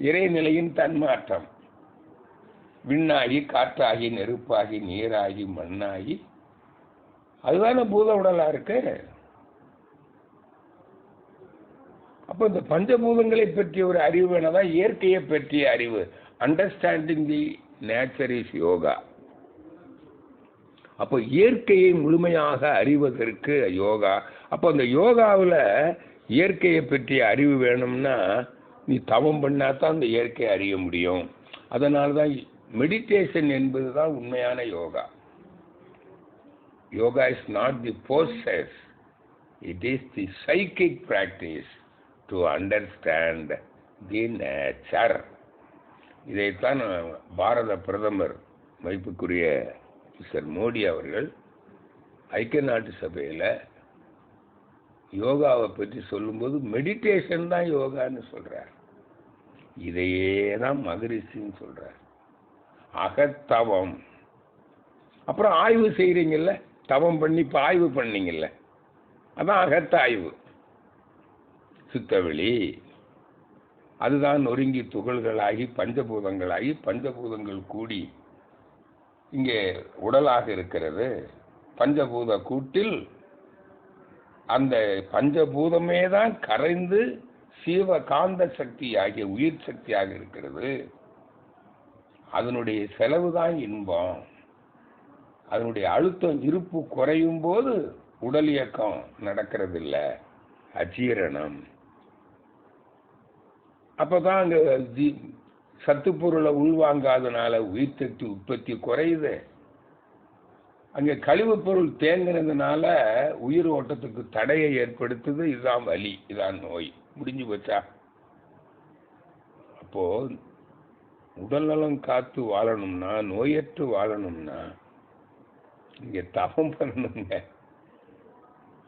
[SPEAKER 1] இறைநிலையின் தன்மாற்றம். விண்ணாகி, காற்றாகி, நெருப்பாகி, நீராகி, மண்ணாகி, அதுதானே பூத உடலா இருக்கு. அப்ப இந்த பஞ்சபூதங்களை பற்றிய ஒரு அறிவு வேணதான் இயற்கையை பற்றிய அறிவு. Understanding the nature is yoga. அப்போ இயற்கையை முழுமையாக அறிவதற்கு யோகா. அப்போ அந்த யோகாவில் இயற்கையை பற்றிய அறிவு வேணும்னா நீ தவம் பண்ணாதான் அந்த இயற்கையை அறிய முடியும். அதனால தான் மெடிடேஷன் என்பது தான் உண்மையான yoga. Yoga is not the posters, it is the psychic practice to understand the nature. இதைத்தான் பாரத பிரதமர் மதிப்புக்குரிய மிஸ்டர் மோடி அவர்கள் ஐக்கிய நாட்டு சபையில் யோகாவை பற்றி சொல்லும்போது மெடிடேஷன் தான் யோகான்னு சொல்றார். இதையே தான் மகரிஷின்னு சொல்றார். அகத்தவம். அப்புறம் ஆய்வு செய்யறீங்கல்ல, தவம் பண்ணி இப்ப ஆய்வு பண்ணீங்கல்ல, அதான் அகத்தாய்வு. சுத்தவெளி அதுதான் நொறுங்கி துகள்களாகி பஞ்சபூதங்களாகி, பஞ்சபூதங்கள் கூடி இங்கே உடலாக இருக்கிறது. பஞ்சபூத கூட்டில் அந்த பஞ்சபூதமே தான் கரைந்து சீவ காந்த சக்தி ஆகிய உயிர் சக்தியாக இருக்கிறது. அதனுடைய செலவுதான் இன்பம். அதனுடைய அழுத்தம், இருப்பு குறையும் போது உடல் இயக்கம் நடக்கிறது இல்லை, அஜீரணம். அப்பதான் அங்க சத்து பொருளை உள்வாங்காதனால உயிர் சக்தி உற்பத்தி குறையுது. அங்கே கழிவு பொருள் தேங்கினதுனால உயிர் ஓட்டத்துக்கு தடையை ஏற்படுத்துது. இதுதான் வலி, இதுதான் நோய். முடிஞ்சு போச்சா? அப்போ உடல்நலம் காத்து வாழணும்னா, நோயற்று வாழணும்னா இங்க தவம் பண்ணணுங்க.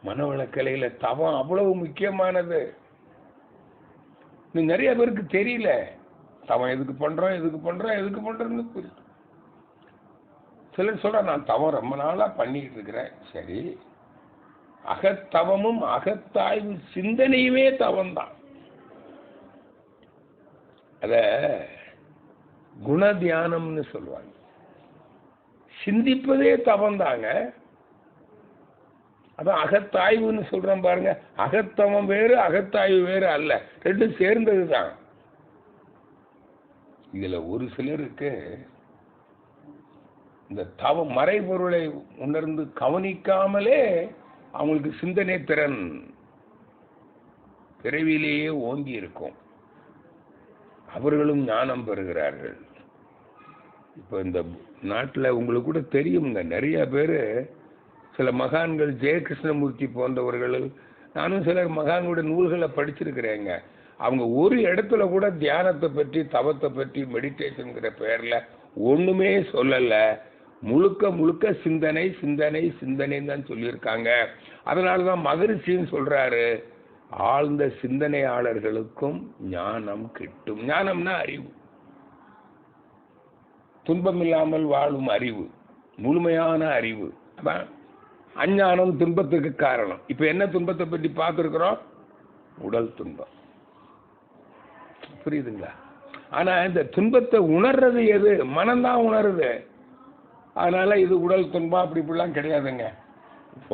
[SPEAKER 1] மனவளக்கலையில தவம் அவ்வளவு முக்கியமானது. நிறைய பேருக்கு தெரியல தவம் எதுக்கு பண்றோம்னு புரியும். சிலர் சொல்ற நான் தவம் ரொம்ப நாளா பண்ணிட்டு இருக்கிறேன். சரி, அகத்தவமும் அகத்தாய்வு சிந்தனையுமே தவம் தான். அத குண தியானம்னு சொல்லுவாங்க. சிந்திப்பதே தவம் தாங்க. அதான் அகத்தாய்வுன்னு சொல்றேன் பாருங்க. அகத்தவம் வேறு அகத்தாய்வு வேறு அல்ல, ரெண்டும் சேர்ந்தது தான். இதுல ஒரு சிலருக்கு இந்த தவம் மறைபொருளை உணர்ந்து கவனிக்காமலே அவங்களுக்கு சிந்தனை திறன் பிறவிலேயே ஓங்கி இருக்கும். அவர்களும் ஞானம் பெறுகிறார்கள். இப்போ இந்த நாட்டில் உங்களுக்கு கூட தெரியுங்க, நிறைய பேர், சில மகான்கள், ஜெயகிருஷ்ணமூர்த்தி போன்றவர்கள், நானும் சில மகான்களுடைய நூல்களை படிச்சிருக்கிறேங்க. அவங்க ஒரு இடத்துல கூட தியானத்தை பற்றி, தவத்தை பற்றி, மெடிடேஷன்ங்கிற பெயர்ல ஒண்ணுமே சொல்லல. முழுக்க முழுக்க சிந்தனை சிந்தனை சிந்தனைன்னு தான் சொல்லியிருக்காங்க. அதனாலதான் மகரிஷின்னு சொல்றாரு, ஆழ்ந்த சிந்தனையாளர்களுக்கும் ஞானம் கிட்டும். ஞானம்னா அறிவு, துன்பம் இல்லாமல் வாழும் அறிவு, முழுமையான அறிவு. அதான் அஞ்ஞானம் துன்பத்துக்கு காரணம். இப்ப என்ன துன்பத்தை பற்றி பார்த்துருக்கிறோம்? உடல் துன்பம். புரியுதுங்களா? ஆனா இந்த துன்பத்தை உணர்றது எது? மனம்தான் உணருது. அதனால இது உடல் துன்பம் அப்படி இப்படிலாம் கிடையாதுங்க.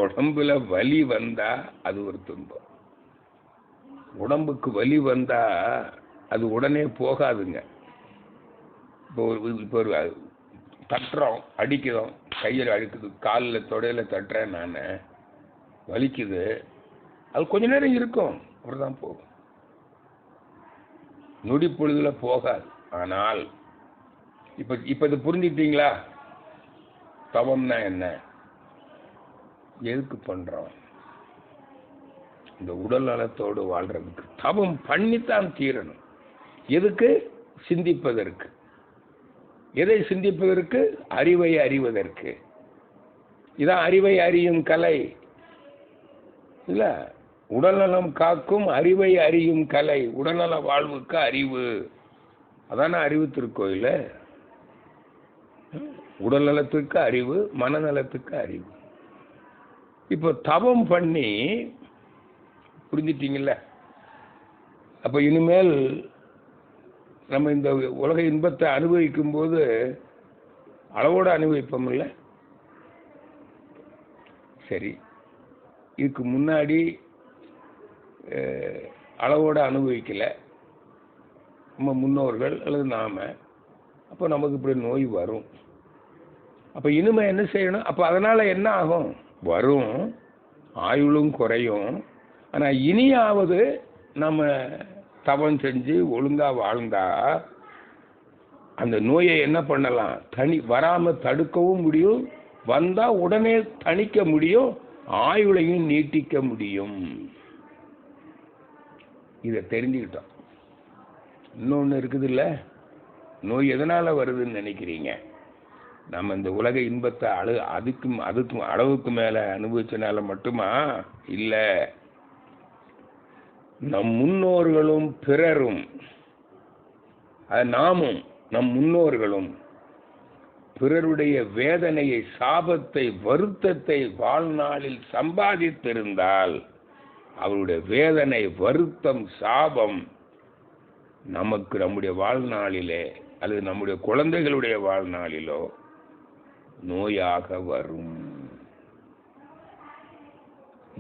[SPEAKER 1] உடம்புல வலி வந்தா அது ஒரு துன்பம். உடம்புக்கு வலி வந்தா அது உடனே போகாதுங்க. இப்போ தட்டுறோம், அடிக்கிறோம், கையில் அடிக்குது, காலில் தொடையில தட்டுறேன், நான் வலிக்குது, அது கொஞ்ச நேரம் இருக்கும், அப்படிதான் போகும், நொடி பொழுதுல போகாது. ஆனால் இப்ப இது புரிஞ்சுட்டீங்களா? தவம்னா என்ன, எதுக்கு பண்றோம்? இந்த உடல் நலத்தோடு வாழ்றதுக்கு தவம் பண்ணித்தான் தீரணும். எதுக்கு? சிந்திப்பதற்கு. எதை சிந்திப்பதற்கு? அறிவை அறிவதற்கு. இதான் அறிவை அறியும் கலை இல்ல. உடல்நலம் காக்கும் அறிவை அறியும் கலை, உடல்நல வாழ்வுக்கு அறிவு. அதான அறிவு திருக்கோயில். உடல் நலத்துக்கு அறிவு, மனநலத்துக்கு அறிவு. இப்போ தவம் பண்ணி புரிஞ்சிட்டீங்கல்ல? அப்ப இனிமேல் நம்ம இந்த உலக இன்பத்தை அனுபவிக்கும் போது அளவோட அனுபவிப்போம் இல்ல? சரி, இதுக்கு முன்னாடி அளவோட அனுபவிக்கல நம்ம முன்னோர்கள் அல்லது நாம. அப்போ நமக்கு இப்படி நோய் வரும். அப்ப இனிமே என்ன செய்யணும்? அப்ப அதனால என்ன ஆகும்? வரும், ஆயுளும் குறையும். ஆனா இனியாவது நம்ம தவம் செஞ்சு ஒழுங்கா வாழ்ந்தா அந்த நோயை என்ன பண்ணலாம்? வராம தடுக்கவும் முடியும், வந்தா உடனே தணிக்க முடியும், ஆயுளையும் நீட்டிக்க முடியும். இதை தெரிஞ்சுக்கிட்டோம். இன்னொன்னு இருக்குது இல்ல, நோய் எதனால வருதுன்னு நினைக்கிறீங்க? நம்ம இந்த உலக இன்பத்தை அதுக்கும் அளவுக்கு மேல அனுபவிச்சனால மட்டுமா? இல்ல, நம் முன்னோர்களும் பிறரும், நாமும் நம் முன்னோர்களும் பிறருடைய வேதனையை, சாபத்தை, வருத்தத்தை வாழ்நாளில் சம்பாதித்திருந்தால் அவருடைய வேதனை, வருத்தம், சாபம் நமக்கு நம்முடைய வாழ்நாளிலே அல்லது நம்முடைய குழந்தைகளுடைய வாழ்நாளிலோ நோயாக வரும்.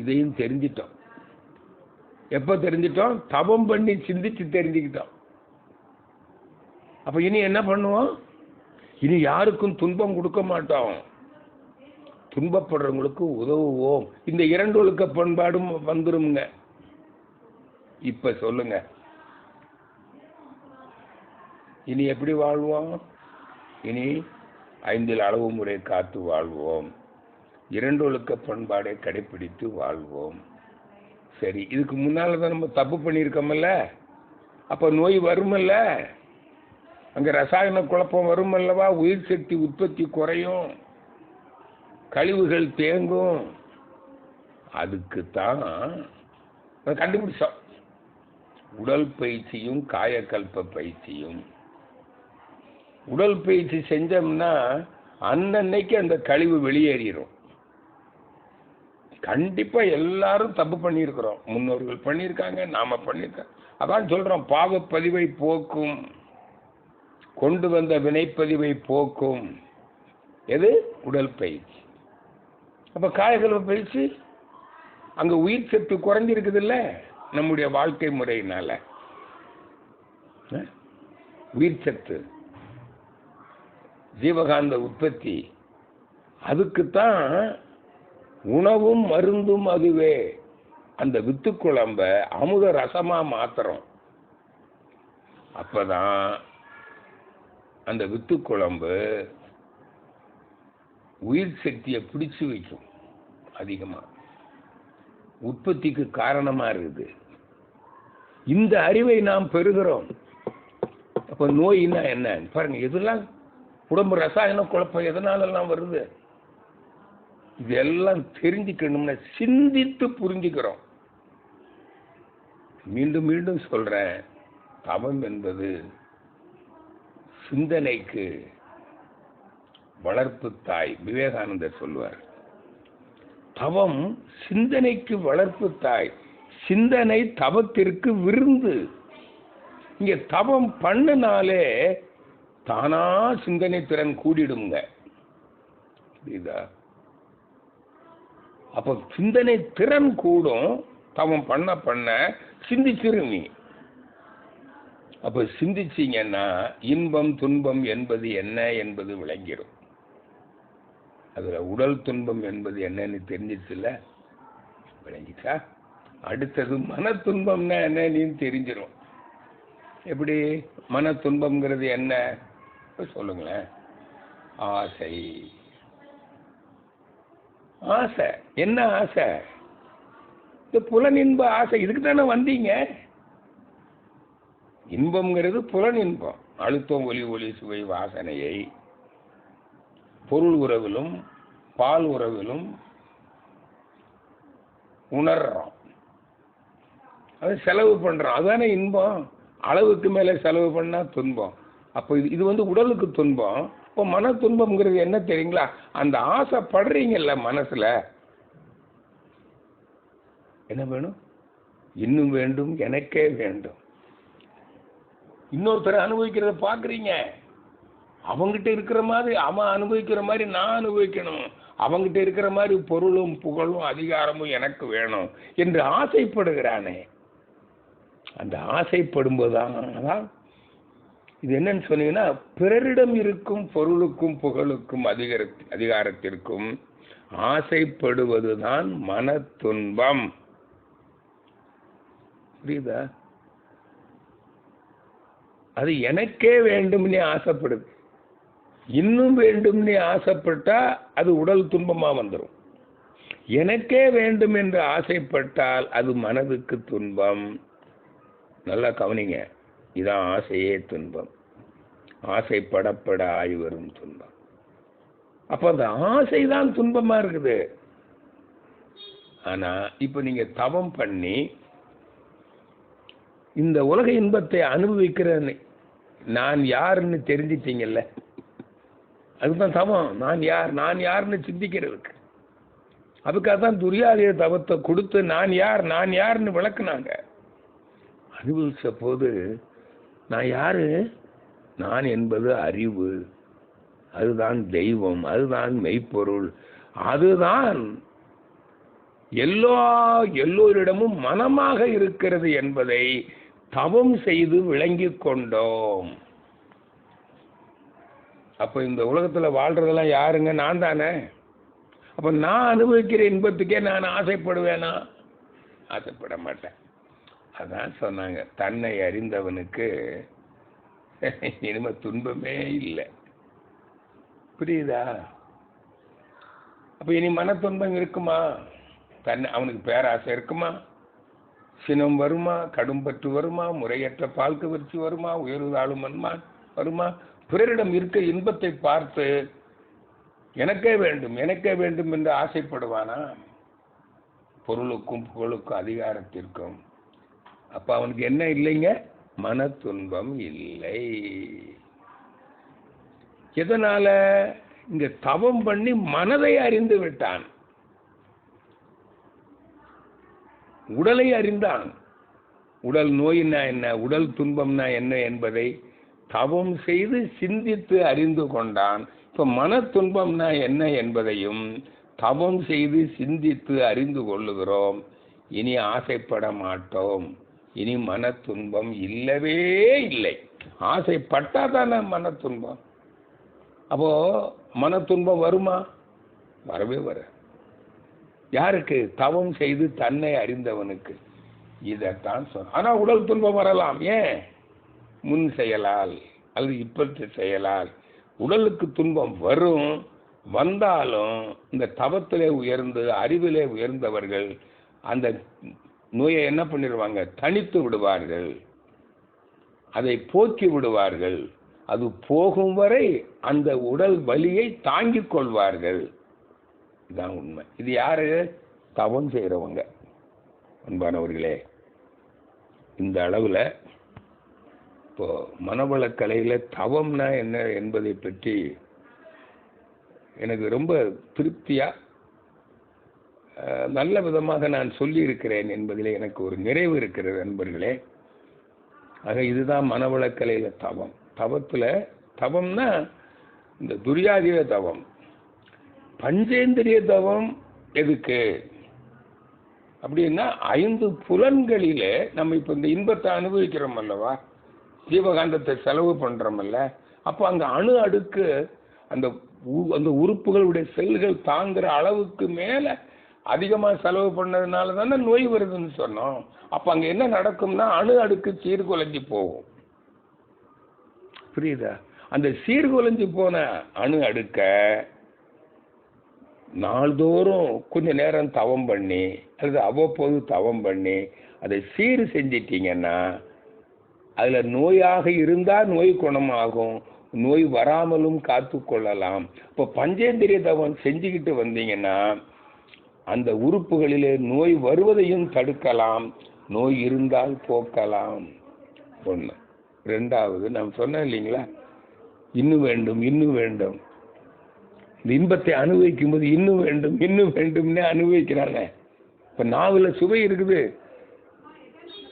[SPEAKER 1] இதையும் தெரிஞ்சிட்டோம். எப்ப தெரிஞ்சிட்டோம்? தவம் பண்ணி சிந்திச்சு தெரிஞ்சுக்கிட்டோம். அப்ப இனி என்ன பண்ணுவோம்? இனி யாருக்கும் துன்பம் கொடுக்க மாட்டோம், துன்பப்படுறவங்களுக்கு உதவுவோம். இந்த இரண்டு ஒழுக்க பண்பாடும் வந்துருங்க. இப்ப சொல்லுங்க, இனி எப்படி வாழ்வோம்? இனி 5 அளவு முறை காத்து வாழ்வோம், இரண்டு ஒழுக்க பண்பாடை கடைபிடித்து வாழ்வோம். சரி, இதுக்கு முன்னாலதான் நம்ம தப்பு பண்ணியிருக்கோம்ல, அப்ப நோய் வருமல்ல, அங்க ரசாயன குழப்பம் வருமல்லவா, உயிர் சக்தி உற்பத்தி குறையும், கழிவுகள் தேங்கும். அதுக்குத்தான் கண்டுபிடிச்சோம். உடல் பயிற்சியும் காயக்கல்ப பயிற்சியும். உடல் பயிற்சி செஞ்சோம்னா அன்னன்னைக்கு அந்த கழிவு வெளியேறிடும். கண்டிப்பா எல்லாரும் தப்பு பண்ணியிருக்கிறோம். முன்னோர்கள் பண்ணியிருக்காங்க, நாம பண்ணியிருக்கோம். அதான் சொல்றோம், பாவப்பதிவை போக்கும், கொண்டு வந்த வினைப்பதிவை போக்கும் எது? உடல் பயிற்சி. அப்ப காயக்கல்ப பயிற்சி அங்க உயிர் சத்து குறைஞ்சிருக்குது இல்ல, நம்முடைய வாழ்க்கை முறையினால. உயிர் சத்து, ஜீவகாந்த உற்பத்தி, அதுக்குத்தான் உணவும் மருந்தும் அதுவே. அந்த வித்து குழம்ப அமுத ரசமா மாத்திரம். அப்பதான் அந்த வித்து குழம்பு உயிர் சக்தியை பிடிச்சு வைக்கும், அதிகமா உற்பத்திக்கு காரணமா இருக்குது. இந்த அறிவை நாம் பெறுகிறோம். அப்ப நோயின்னா என்ன பாருங்க, இதெல்லாம் உடம்பு ரசாயன குழப்பம் எதனாலெல்லாம் வருது, இதெல்லாம் தெரிஞ்சுக்கணும்னா சிந்தித்து புரிஞ்சுக்கிறோம். மீண்டும் மீண்டும் சொல்றேன், தவம் என்பது சிந்தனைக்கு வளர்ப்பு தாய். விவேகானந்தர் சொல்வார், தவம் சிந்தனைக்கு வளர்ப்பு தாய், சிந்தனை தவத்திற்கு விருந்து. இங்க தவம் பண்ணினாலே தானா சிந்தனை திறன் கூடிடுங்க. புரியுதா? அப்ப சிந்தனை திறன் கூடும், தவம் பண்ண பண்ண சிந்திச்சிருங்க. அப்ப சிந்திச்சீங்கன்னா இன்பம் துன்பம் என்பது என்ன என்பது விளங்கிடும். அதுல உடல் துன்பம் என்பது என்னன்னு தெரிஞ்சிச்சுல, விளங்கிச்சா? அடுத்தது மன துன்பம்னா என்னன்னு தெரிஞ்சிடும். எப்படி மன துன்பம்ங்கிறது என்ன சொல்லுங்களேன்? ஆசை. ஆசை என்ன? ஆசை இந்த புலனின்ப ஆசை. இதுக்கு தானே வந்தீங்க. இன்பம்ங்கிறது புலனின்பம், அழுத்தம், ஒலி, ஒளி, சுவை, வாசனையை பொருள் உறவிலும் பால் உறவிலும் உணர்றோம். அது செலவு பண்றோம், அதுதானே இன்பம். அளவுக்கு மேல செலவு பண்ணா துன்பம். அப்போ இது வந்து உடலுக்கு துன்பம். இப்போ மன துன்பம்ங்கிறது என்ன தெரியுங்களா? அந்த ஆசைப்படுறீங்கல்ல மனசுல, என்ன வேணும்? இன்னும் வேண்டும், எனக்கே வேண்டும். இன்னொருத்தர் அனுபவிக்கிறத பாக்குறீங்க, அவங்கிட்ட இருக்கிற மாதிரி அவன் அனுபவிக்கிற மாதிரி நான் அனுபவிக்கணும், அவங்கிட்ட இருக்கிற மாதிரி பொருளும் புகழும் அதிகாரமும் எனக்கு வேணும் என்று ஆசைப்படுகிறானே. அந்த ஆசைப்படும்போதுதான் இது என்னன்னு சொன்னீங்கன்னா, பிறரிடம் இருக்கும் பொருளுக்கும் புகழுக்கும் அதிகாரத்திற்கும் ஆசைப்படுவதுதான் மன துன்பம். புரியுதா? அது எனக்கே வேண்டும்னு ஆசைப்படுது. இன்னும் வேண்டும்னு ஆசைப்பட்டா அது உடல் துன்பமா வந்துடும். எனக்கே வேண்டும் என்று ஆசைப்பட்டால் அது மனதுக்கு துன்பம். நல்லா கவனிங்க, இதான் ஆசையே துன்பம். ஆசைப்படப்பட ஆய் வரும் துன்பம். அப்ப அந்த ஆசைதான் துன்பமா இருக்குது. ஆனா இப்ப நீங்க தவம் பண்ணி இந்த உலக இன்பத்தை அனுபவிக்கிற நான் யாருன்னு தெரிஞ்சிட்டீங்கல்ல, அதுதான் தவம். நான் யார், நான் யாருன்னு சிந்திக்கிறதுக்கு. அதுக்காக தான் துரியாதீத தவத்தை கொடுத்து நான் யார், நான் யாருன்னு விளக்குனாங்க. அனுபவிச்ச போது நான் யாரு? நான் என்பது அறிவு, அதுதான் தெய்வம், அதுதான் மெய்ப்பொருள், அதுதான் எல்லோரிடமும் மனமாக இருக்கிறது என்பதை தவம் செய்து விளங்கிக் கொண்டோம். அப்ப இந்த உலகத்துல வாழ்றதெல்லாம் யாருங்க? நான் தானே. அப்ப நான் அனுபவிக்கிற இன்பத்துக்கே நான் ஆசைப்படுவேனா? ஆசைப்பட மாட்டேன். அதான் சொன்னாங்க, தன்னை அறிந்தவனுக்கு இனிமே துன்பமே இல்லை. புரியுதா? அப்ப இனி மன துன்பம் இருக்குமா? அவனுக்கு பேராசை இருக்குமா? சினம் வருமா? கடும்பற்று வருமா? முறையற்ற பால் கவர்ச்சி வருமா? உயர்வு தாழும் வருமா? பிறரிடம் இருக்க இன்பத்தை பார்த்து எனக்கே வேண்டும், எனக்கே வேண்டும் என்று ஆசைப்படுவானா? பொருளுக்கும் புகழுக்கும் அதிகாரத்திற்கும். அப்ப அவனுக்கு என்ன இல்லைங்க? மன துன்பம் இல்லை. எதனால? இங்க தவம் பண்ணி மனதை அறிந்து விட்டான், உடலை அறிந்தான். உடல் நோயினா என்ன, உடல் துன்பம்னா என்ன என்பதை தவம் செய்து சிந்தித்து அறிந்து கொண்டான். இப்ப மன துன்பம்னா என்ன என்பதையும் தவம் செய்து சிந்தித்து அறிந்து கொள்ளுகிறோம். இனி ஆசைப்பட மாட்டோம். இனி மன துன்பம் இல்லவே இல்லை. ஆசைப்பட்டா தானே மன துன்பம். அப்போ மன துன்பம் வருமா? வரவே வர. யாருக்கு? தவம் செய்து தன்னை அறிந்தவனுக்கு. இதைத்தான் சொன்ன. ஆனா உடல் துன்பம் வரலாம். ஏன்? முன் செயலால் அல்லது இப்பற்று செயலால் உடலுக்கு துன்பம் வரும். வந்தாலும் இந்த தவத்திலே உயர்ந்து அறிவிலே உயர்ந்தவர்கள் அந்த நோயை என்ன பண்ணிடுவாங்க? தனித்து விடுவார்கள், அதை போக்கி விடுவார்கள். அது போகும் வரை அந்த உடல் வலியை தாங்கிக் கொள்வார்கள். இதுதான் உண்மை. இது யாரு? தவம் செய்கிறவங்க. அன்பானவர்களே, இந்த அளவில் இப்போ மனவளக்கலையில் தவம்னா என்ன என்பதை பற்றி எனக்கு ரொம்ப திருப்தியாக நல்ல விதமாக நான் சொல்லியிருக்கிறேன் என்பதில் எனக்கு ஒரு நிறைவு இருக்கிறது நண்பர்களே. ஆக இதுதான் மனவளக்கலையில் தவம். தவத்தில் தவம்னா இந்த துரியாதீத தவம். பஞ்சேந்திரிய தவம் எதுக்கு அப்படின்னா, 5 புலன்களிலே நம்ம இப்போ இந்த இன்பத்தை அனுபவிக்கிறோம் அல்லவா, ஜீவகாந்தத்தை செலவு பண்ணுறோமல்ல. அப்போ அங்கே அணு அடுக்கு அந்த அந்த உறுப்புகளுடைய செல்கள் தாங்குற அளவுக்கு மேலே அதிகமாக செலவு பண்ணதுனால தானே நோய் வருதுன்னு சொன்னோம். அப்போ அங்கே என்ன நடக்கும்னா அணு அடுக்கு சீர்குலைஞ்சி போகும். புரியுதா? அந்த சீர்குலைஞ்சி போன அணு அடுக்க நாள்தோறும் கொஞ்ச நேரம் தவம் பண்ணி அல்லது அவ்வப்போது தவம் பண்ணி அதை சீர் செஞ்சிட்டீங்கன்னா அதில் நோயாக இருந்தால் நோய் குணமாகும், நோய் வராமலும் காத்து கொள்ளலாம். இப்போ பஞ்சேந்திரிய தவம் செஞ்சுக்கிட்டு வந்தீங்கன்னா அந்த உறுப்புகளிலே நோய் வருவதையும் தடுக்கலாம், நோய் இருந்தால் போக்கலாம். ஒன்று. ரெண்டாவது, நான் சொன்னேன் இல்லைங்களா, இன்னும் வேண்டும் இன்னும் வேண்டும். இந்த இன்பத்தை அனுபவிக்கும் போது இன்னும் வேண்டும் இன்னும் வேண்டும்னே அனுபவிக்கிறாங்க. இப்போ நாவில் சுவை இருக்குது,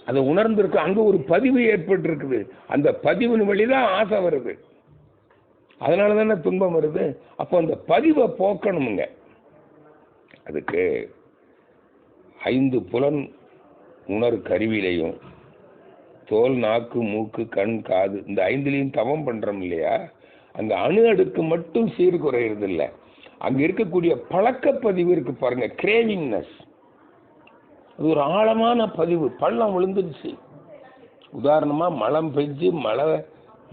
[SPEAKER 1] அதை உணர்ந்திருக்கு, அங்கே ஒரு பதிவு ஏற்பட்டு இருக்குது. அந்த பதிவின் வழிதான் ஆசை வருது, அதனால தானே துன்பம் வருது. அப்போ அந்த பதிவை போக்கணுமுங்க. அதுக்கு 5 புலன் உணர் கருவிலையும் தோல், நாக்கு, மூக்கு, கண், காது, இந்த 5லையும் தவம் பண்ணுறோம் இல்லையா, அந்த அணு அடுக்கு மட்டும் சீர்குறையிறது இல்லை, அங்கே இருக்கக்கூடிய பழக்கப்பதிவு இருக்கு பாருங்க, கிரேவிங்னஸ். அது ஒரு ஆழமான பதிவு. பள்ளம் விழுந்துருச்சு, உதாரணமாக மழை பெஞ்சு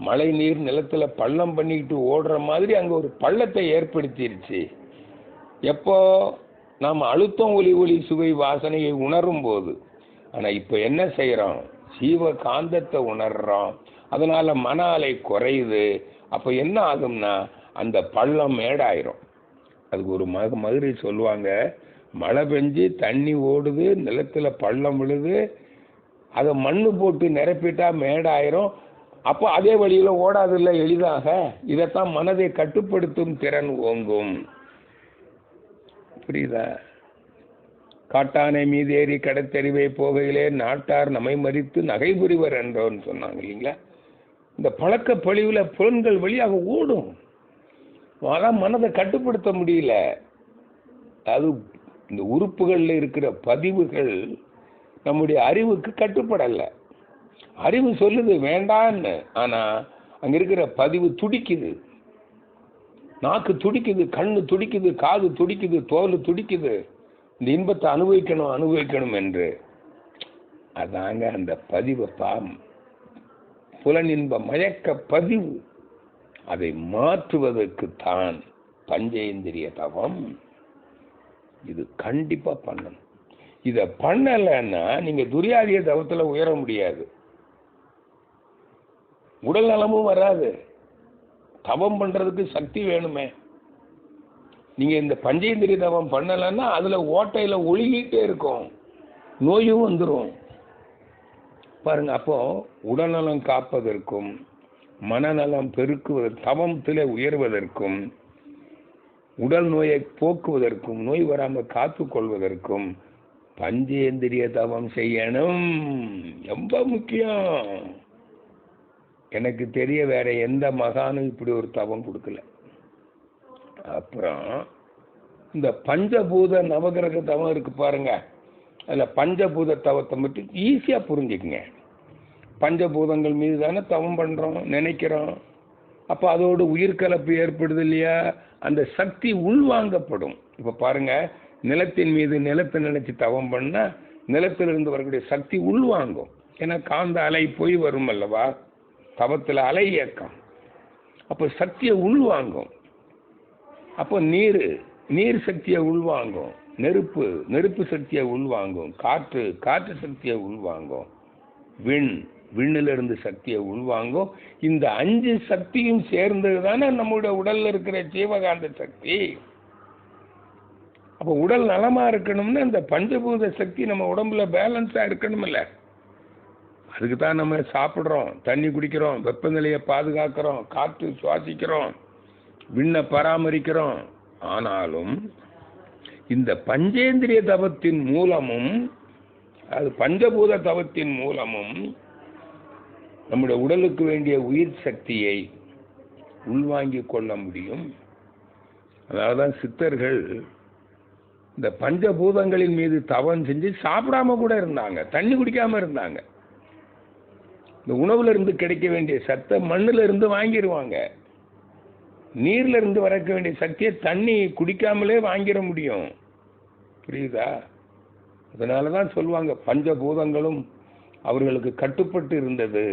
[SPEAKER 1] மழை நீர் நிலத்தில் பள்ளம் பண்ணிக்கிட்டு ஓடுற மாதிரி அங்கே ஒரு பள்ளத்தை ஏற்படுத்திருச்சு. எப்போ? நாம் அழுத்தம் ஒலி சுவை வாசனையை உணரும் போது. ஆனால் இப்போ என்ன செய்கிறோம்? ஜீவகாந்தத்தை உணர்றோம், அதனால மன அலை குறையுது. அப்போ என்ன ஆகும்னா அந்த பள்ளம் மேடாயிரும். அதுக்கு ஒரு மாதிரி சொல்லுவாங்க, மழை பெஞ்சு தண்ணி ஓடுது, நிலத்தில் பள்ளம் விழுது, அதை மண்ணு போட்டு நிரப்பிட்டா மேடாயிரும். அப்போ அதே வழியில் ஓடாதில்லை எளிதாக. இதைத்தான் மனதை கட்டுப்படுத்தும் திறன் ஓங்கும். புரியுதா? காட்டானை மீதேறி கடத்தெறிவை போகையிலே நாட்டார் நம்மை மறித்து நகை புரிவர் என்றோன்னு சொன்னாங்க இல்லைங்களா. இந்த பழக்க பழிவில் புலன்கள் வழியாக ஓடும், அதான் மனதை கட்டுப்படுத்த முடியல. அது இந்த உறுப்புகளில் இருக்கிற பதிவுகள் நம்முடைய அறிவுக்கு கட்டுப்படலை. அறிவு சொல்லுது வேண்டான்னு, ஆனால் அங்கே இருக்கிற பதிவு துடிக்குது. நாக்கு துடிக்குது, கண்ணு துடிக்குது, காது துடிக்குது, தோல் துடிக்குது, இந்த இன்பத்தை அனுபவிக்கணும் என்று. அதாங்க அந்த பதிவை புலனின்ப மயக்க பதிவு. அதை மாற்றுவதற்குத்தான் பஞ்சேந்திரிய தவம். இது கண்டிப்பா பண்ணணும். இதை பண்ணலைன்னா நீங்க துரியாதிய தவத்தில் உயர முடியாது, உடல் நலமும் வராது. தவம் பண்றதுக்கு சக்தி வேணுமே. நீங்கள் இந்த பஞ்சேந்திரிய தவம் பண்ணலைன்னா அதில் ஓட்டையில் ஒழுகிட்டே இருக்கும், நோயும் வந்துடும் பாருங்க. அப்போ உடல்நலம் காப்பதற்கும் மனநலம் தவத்தில் உயர்வதற்கும் உடல் நோயை போக்குவதற்கும் நோய் வராமல் காத்து கொள்வதற்கும் பஞ்சேந்திரிய தவம் செய்யணும். ரொம்ப முக்கியம். எனக்கு தெரிய வேற எந்த மகானும் இப்படி ஒரு தவம் கொடுக்கல. அப்புறம் இந்த பஞ்சபூத நவகிரக தவம் இருக்கு பாருங்க, அதில் பஞ்சபூத தவத்தை மட்டும் ஈஸியாக புரிஞ்சுக்குங்க. பஞ்சபூதங்கள் மீது தானே தவம் பண்ணுறோம், நினைக்கிறோம். அப்போ அதோடு உயிர்கலப்பு ஏற்படுது இல்லையா, அந்த சக்தி உள்வாங்கப்படும். இப்போ பாருங்க, நிலத்தின் மீது நிலத்தை நினைச்சு தவம் பண்ணால் நிலத்திலிருந்து வரக்கூடிய சக்தி உள்வாங்கும். ஏன்னா காந்த அலை போய் வரும் அல்லவா, தவத்தில் அலை இயக்கம். அப்போ சக்தியை உள்வாங்கும். அப்போ நீர் சக்தியை உள்வாங்கும், நெருப்பு சக்தியை உள்வாங்கும், காற்று சக்தியை உள்வாங்கும், விண்ணிலிருந்து சக்தியை உள்வாங்கும். இந்த 5 சக்தியும் சேர்ந்தது தானே நம்முடைய உடல்ல இருக்கிற ஜீவகாந்த சக்தி. அப்போ உடல் நலமா இருக்கணும்னா இந்த பஞ்சபூத சக்தி நம்ம உடம்புல பேலன்ஸா இருக்கணும்ல. அதுக்கு தான் நம்ம சாப்பிட்றோம், தண்ணி குடிக்கிறோம், வெப்பநிலையை பாதுகாக்கிறோம், காற்று சுவாசிக்கிறோம், விண்ணை பராமரிக்கிறோம். ஆனாலும் இந்த பஞ்சேந்திரிய தவத்தின் மூலமும் அது பஞ்சபூத தவத்தின் மூலமும் நம்முடைய உடலுக்கு வேண்டிய உயிர் சக்தியை உள்வாங்கிக் கொள்ள முடியும். அதாவது சித்தர்கள் இந்த பஞ்சபூதங்களின் மீது தவம் செஞ்சு சாப்பிடாம கூட இருந்தாங்க, தண்ணி குடிக்காம இருந்தாங்க. இந்த உணவுல இருந்து கிடைக்க வேண்டிய சத்தை மண்ணுல இருந்து வாங்கிடுவாங்க. நீர்ல இருந்து வரக்க வேண்டிய சக்தியை தண்ணி குடிக்காமலே வாங்கிட முடியும். புரியுதா? அதனாலதான் சொல்லுவாங்க பஞ்சபூதங்களும் அவர்களுக்கு கட்டுப்பட்டு இருந்தது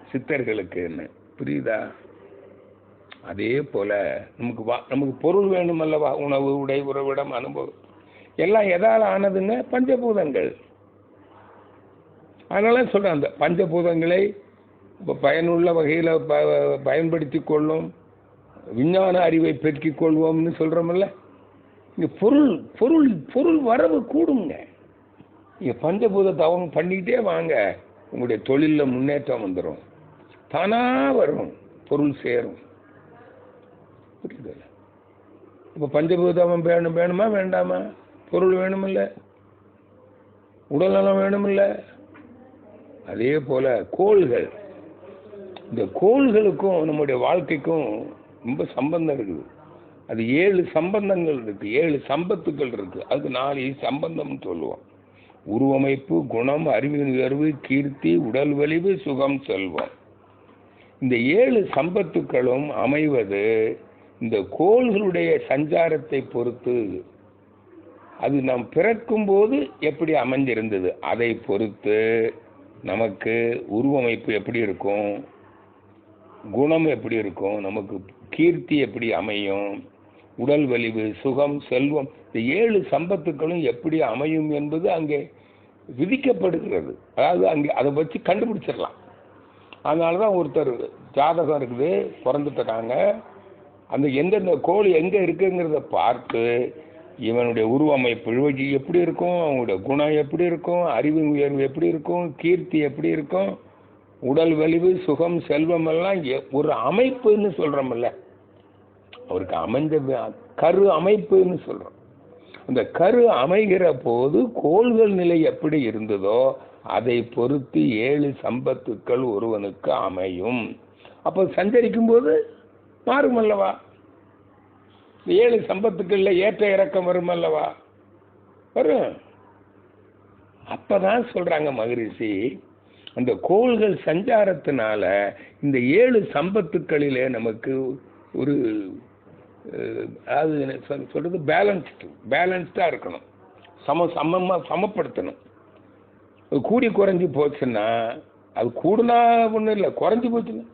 [SPEAKER 1] சித்தர்களுக்குன்னு. புரியுதா? அதே போல நமக்கு பொருள் வேணும் அல்லவா, உணவு, உடை, உறவிடம், அனுபவம் எல்லாம் எதால் ஆனதுன்னு பஞ்சபூதங்கள். அதனால சொல்றேன், அந்த பஞ்சபூதங்களை பயனுள்ள வகையில் பயன்படுத்தி கொள்ளும், விஞ்ஞான அறிவை பெருக்கிக் கொள்வோம்னு சொல்றோம்ல. இங்க பொருள் வரவு கூடுங்க. நீங்க பஞ்சபூத தவம் பண்ணிக்கிட்டே வாங்க, உங்களுடைய தொழிலில் முன்னேற்றம் வந்துடும், தானா வரும், பொருள் சேரும். புரியுது? இப்போ பஞ்சபூத தவம் வேணுமா வேண்டாமா? பொருள் வேணுமில்ல, உடல்நலம் வேணுமில்ல. அதே போல கோள்கள், இந்த கோள்களுக்கும் நம்முடைய வாழ்க்கைக்கும் ரொம்ப சம்பந்தம் இருக்குது. அது 7 சம்பந்தங்கள் இருக்கு, 7 சம்பத்துக்கள் இருக்கு. அதுக்கு 4 சம்பந்தம்னு சொல்லுவோம். உருவமைப்பு, குணம், அறிவின் உயர்வு, கீர்த்தி, உடல் வலிவு, சுகம், செல்வம். இந்த 7 சம்பத்துக்களும் அமைவது இந்த கோள்களுடைய சஞ்சாரத்தை பொறுத்து. அது நாம் பிறக்கும் போது எப்படி அமைஞ்சிருந்தது அதை பொறுத்து நமக்கு உருவமைப்பு எப்படி இருக்கும், குணம் எப்படி இருக்கும், நமக்கு கீர்த்தி எப்படி அமையும், உடல் வலிவு, சுகம், செல்வம், இந்த 7 சம்பத்துக்களும் எப்படி அமையும் என்பது அங்கே விதிக்கப்படுகிறது. அதாவது அங்கே அதை வச்சு கண்டுபிடிச்சிடலாம். அதனால தான் ஒருத்தர் ஜாதகம் இருக்குது, பிறந்துட்டாங்க, அந்த எந்தெந்த கோள் எங்கே இருக்குங்கிறத பார்த்து இவனுடைய உருவமைப்பு எப்படி இருக்கும், அவங்களுடைய குணம் எப்படி இருக்கும், அறிவு உயர்வு எப்படி இருக்கும், கீர்த்தி எப்படி இருக்கும், உடல் வலிவு, சுகம், செல்வம் எல்லாம் ஒரு அமைப்புன்னு சொல்றோம்ல, அவருக்கு அமைஞ்ச கரு அமைப்புன்னு சொல்றோம். அந்த கரு அமைகிற போது கோள்கள் நிலை எப்படி இருந்ததோ அதை பொறுத்து 7 சம்பத்துக்கள் ஒருவனுக்கு அமையும். அப்போ சஞ்சரிக்கும் போது மாறும் அல்லவா, 7 சம்பத்துக்கள்ல ஏற்ற இறக்கம் வரும் அல்லவா, வரும். அப்பதான் சொல்றாங்க மகரிஷி, அந்த கோள்கள் சஞ்சாரத்தினால இந்த 7 சம்பத்துக்களிலே நமக்கு ஒரு அது சொல்றது பேலன்ஸ்டா இருக்கணும், சமப்படுத்தணும். கூடி குறைஞ்சி போச்சுன்னா, அது கூடுனா ஒன்றும் இல்லை, குறைஞ்சி போச்சுன்னா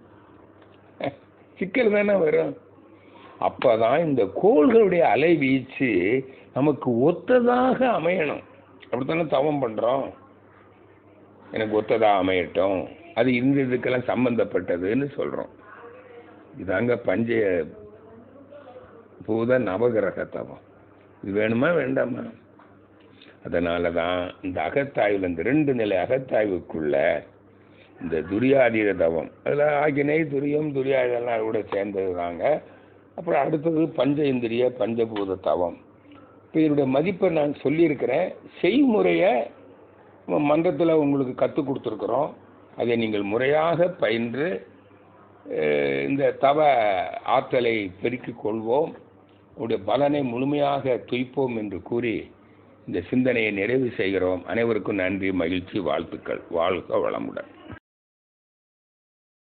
[SPEAKER 1] சிக்கல் தானே வரும். அப்பதான் இந்த கோள்களுடைய அலைவீச்சு நமக்கு ஒத்ததாக அமையணும். அப்படித்தானே தவம் பண்றோம், எனக்கு ஒத்ததா அமையட்டும், அது இந்த இதுக்கெல்லாம் சம்பந்தப்பட்டதுன்னு சொல்றோம். இதாங்க பூத நவகிரக தவம். இது வேணுமா வேண்டாமா? அதனால தான் இந்த அகத்தாய்வில் இந்த 2 நிலை அகத்தாய்வுக்குள்ள இந்த துரியாதீத தவம், அதில் ஆகினை துரியம் துரியாதெல்லாம் கூட சேர்ந்தது தாங்க. அப்புறம் அடுத்தது பஞ்ச இந்திரிய பஞ்சபூத தவம். இப்போ இதனுடைய மதிப்பை நான் சொல்லியிருக்கிறேன். செய்முறையை மன்றத்தில் உங்களுக்கு கற்றுக் கொடுத்துருக்குறோம். அதை நீங்கள் முறையாக பயின்று இந்த தவ ஆற்றலை பெருக்கிக் கொள்வோம், உடைய பலனை முழுமையாக துய்ப்போம் என்று கூறி இந்த சிந்தனையை நிறைவு செய்கிறோம். அனைவருக்கும் நன்றி, மகிழ்ச்சி, வாழ்த்துக்கள். வாழ்க வளமுடன்.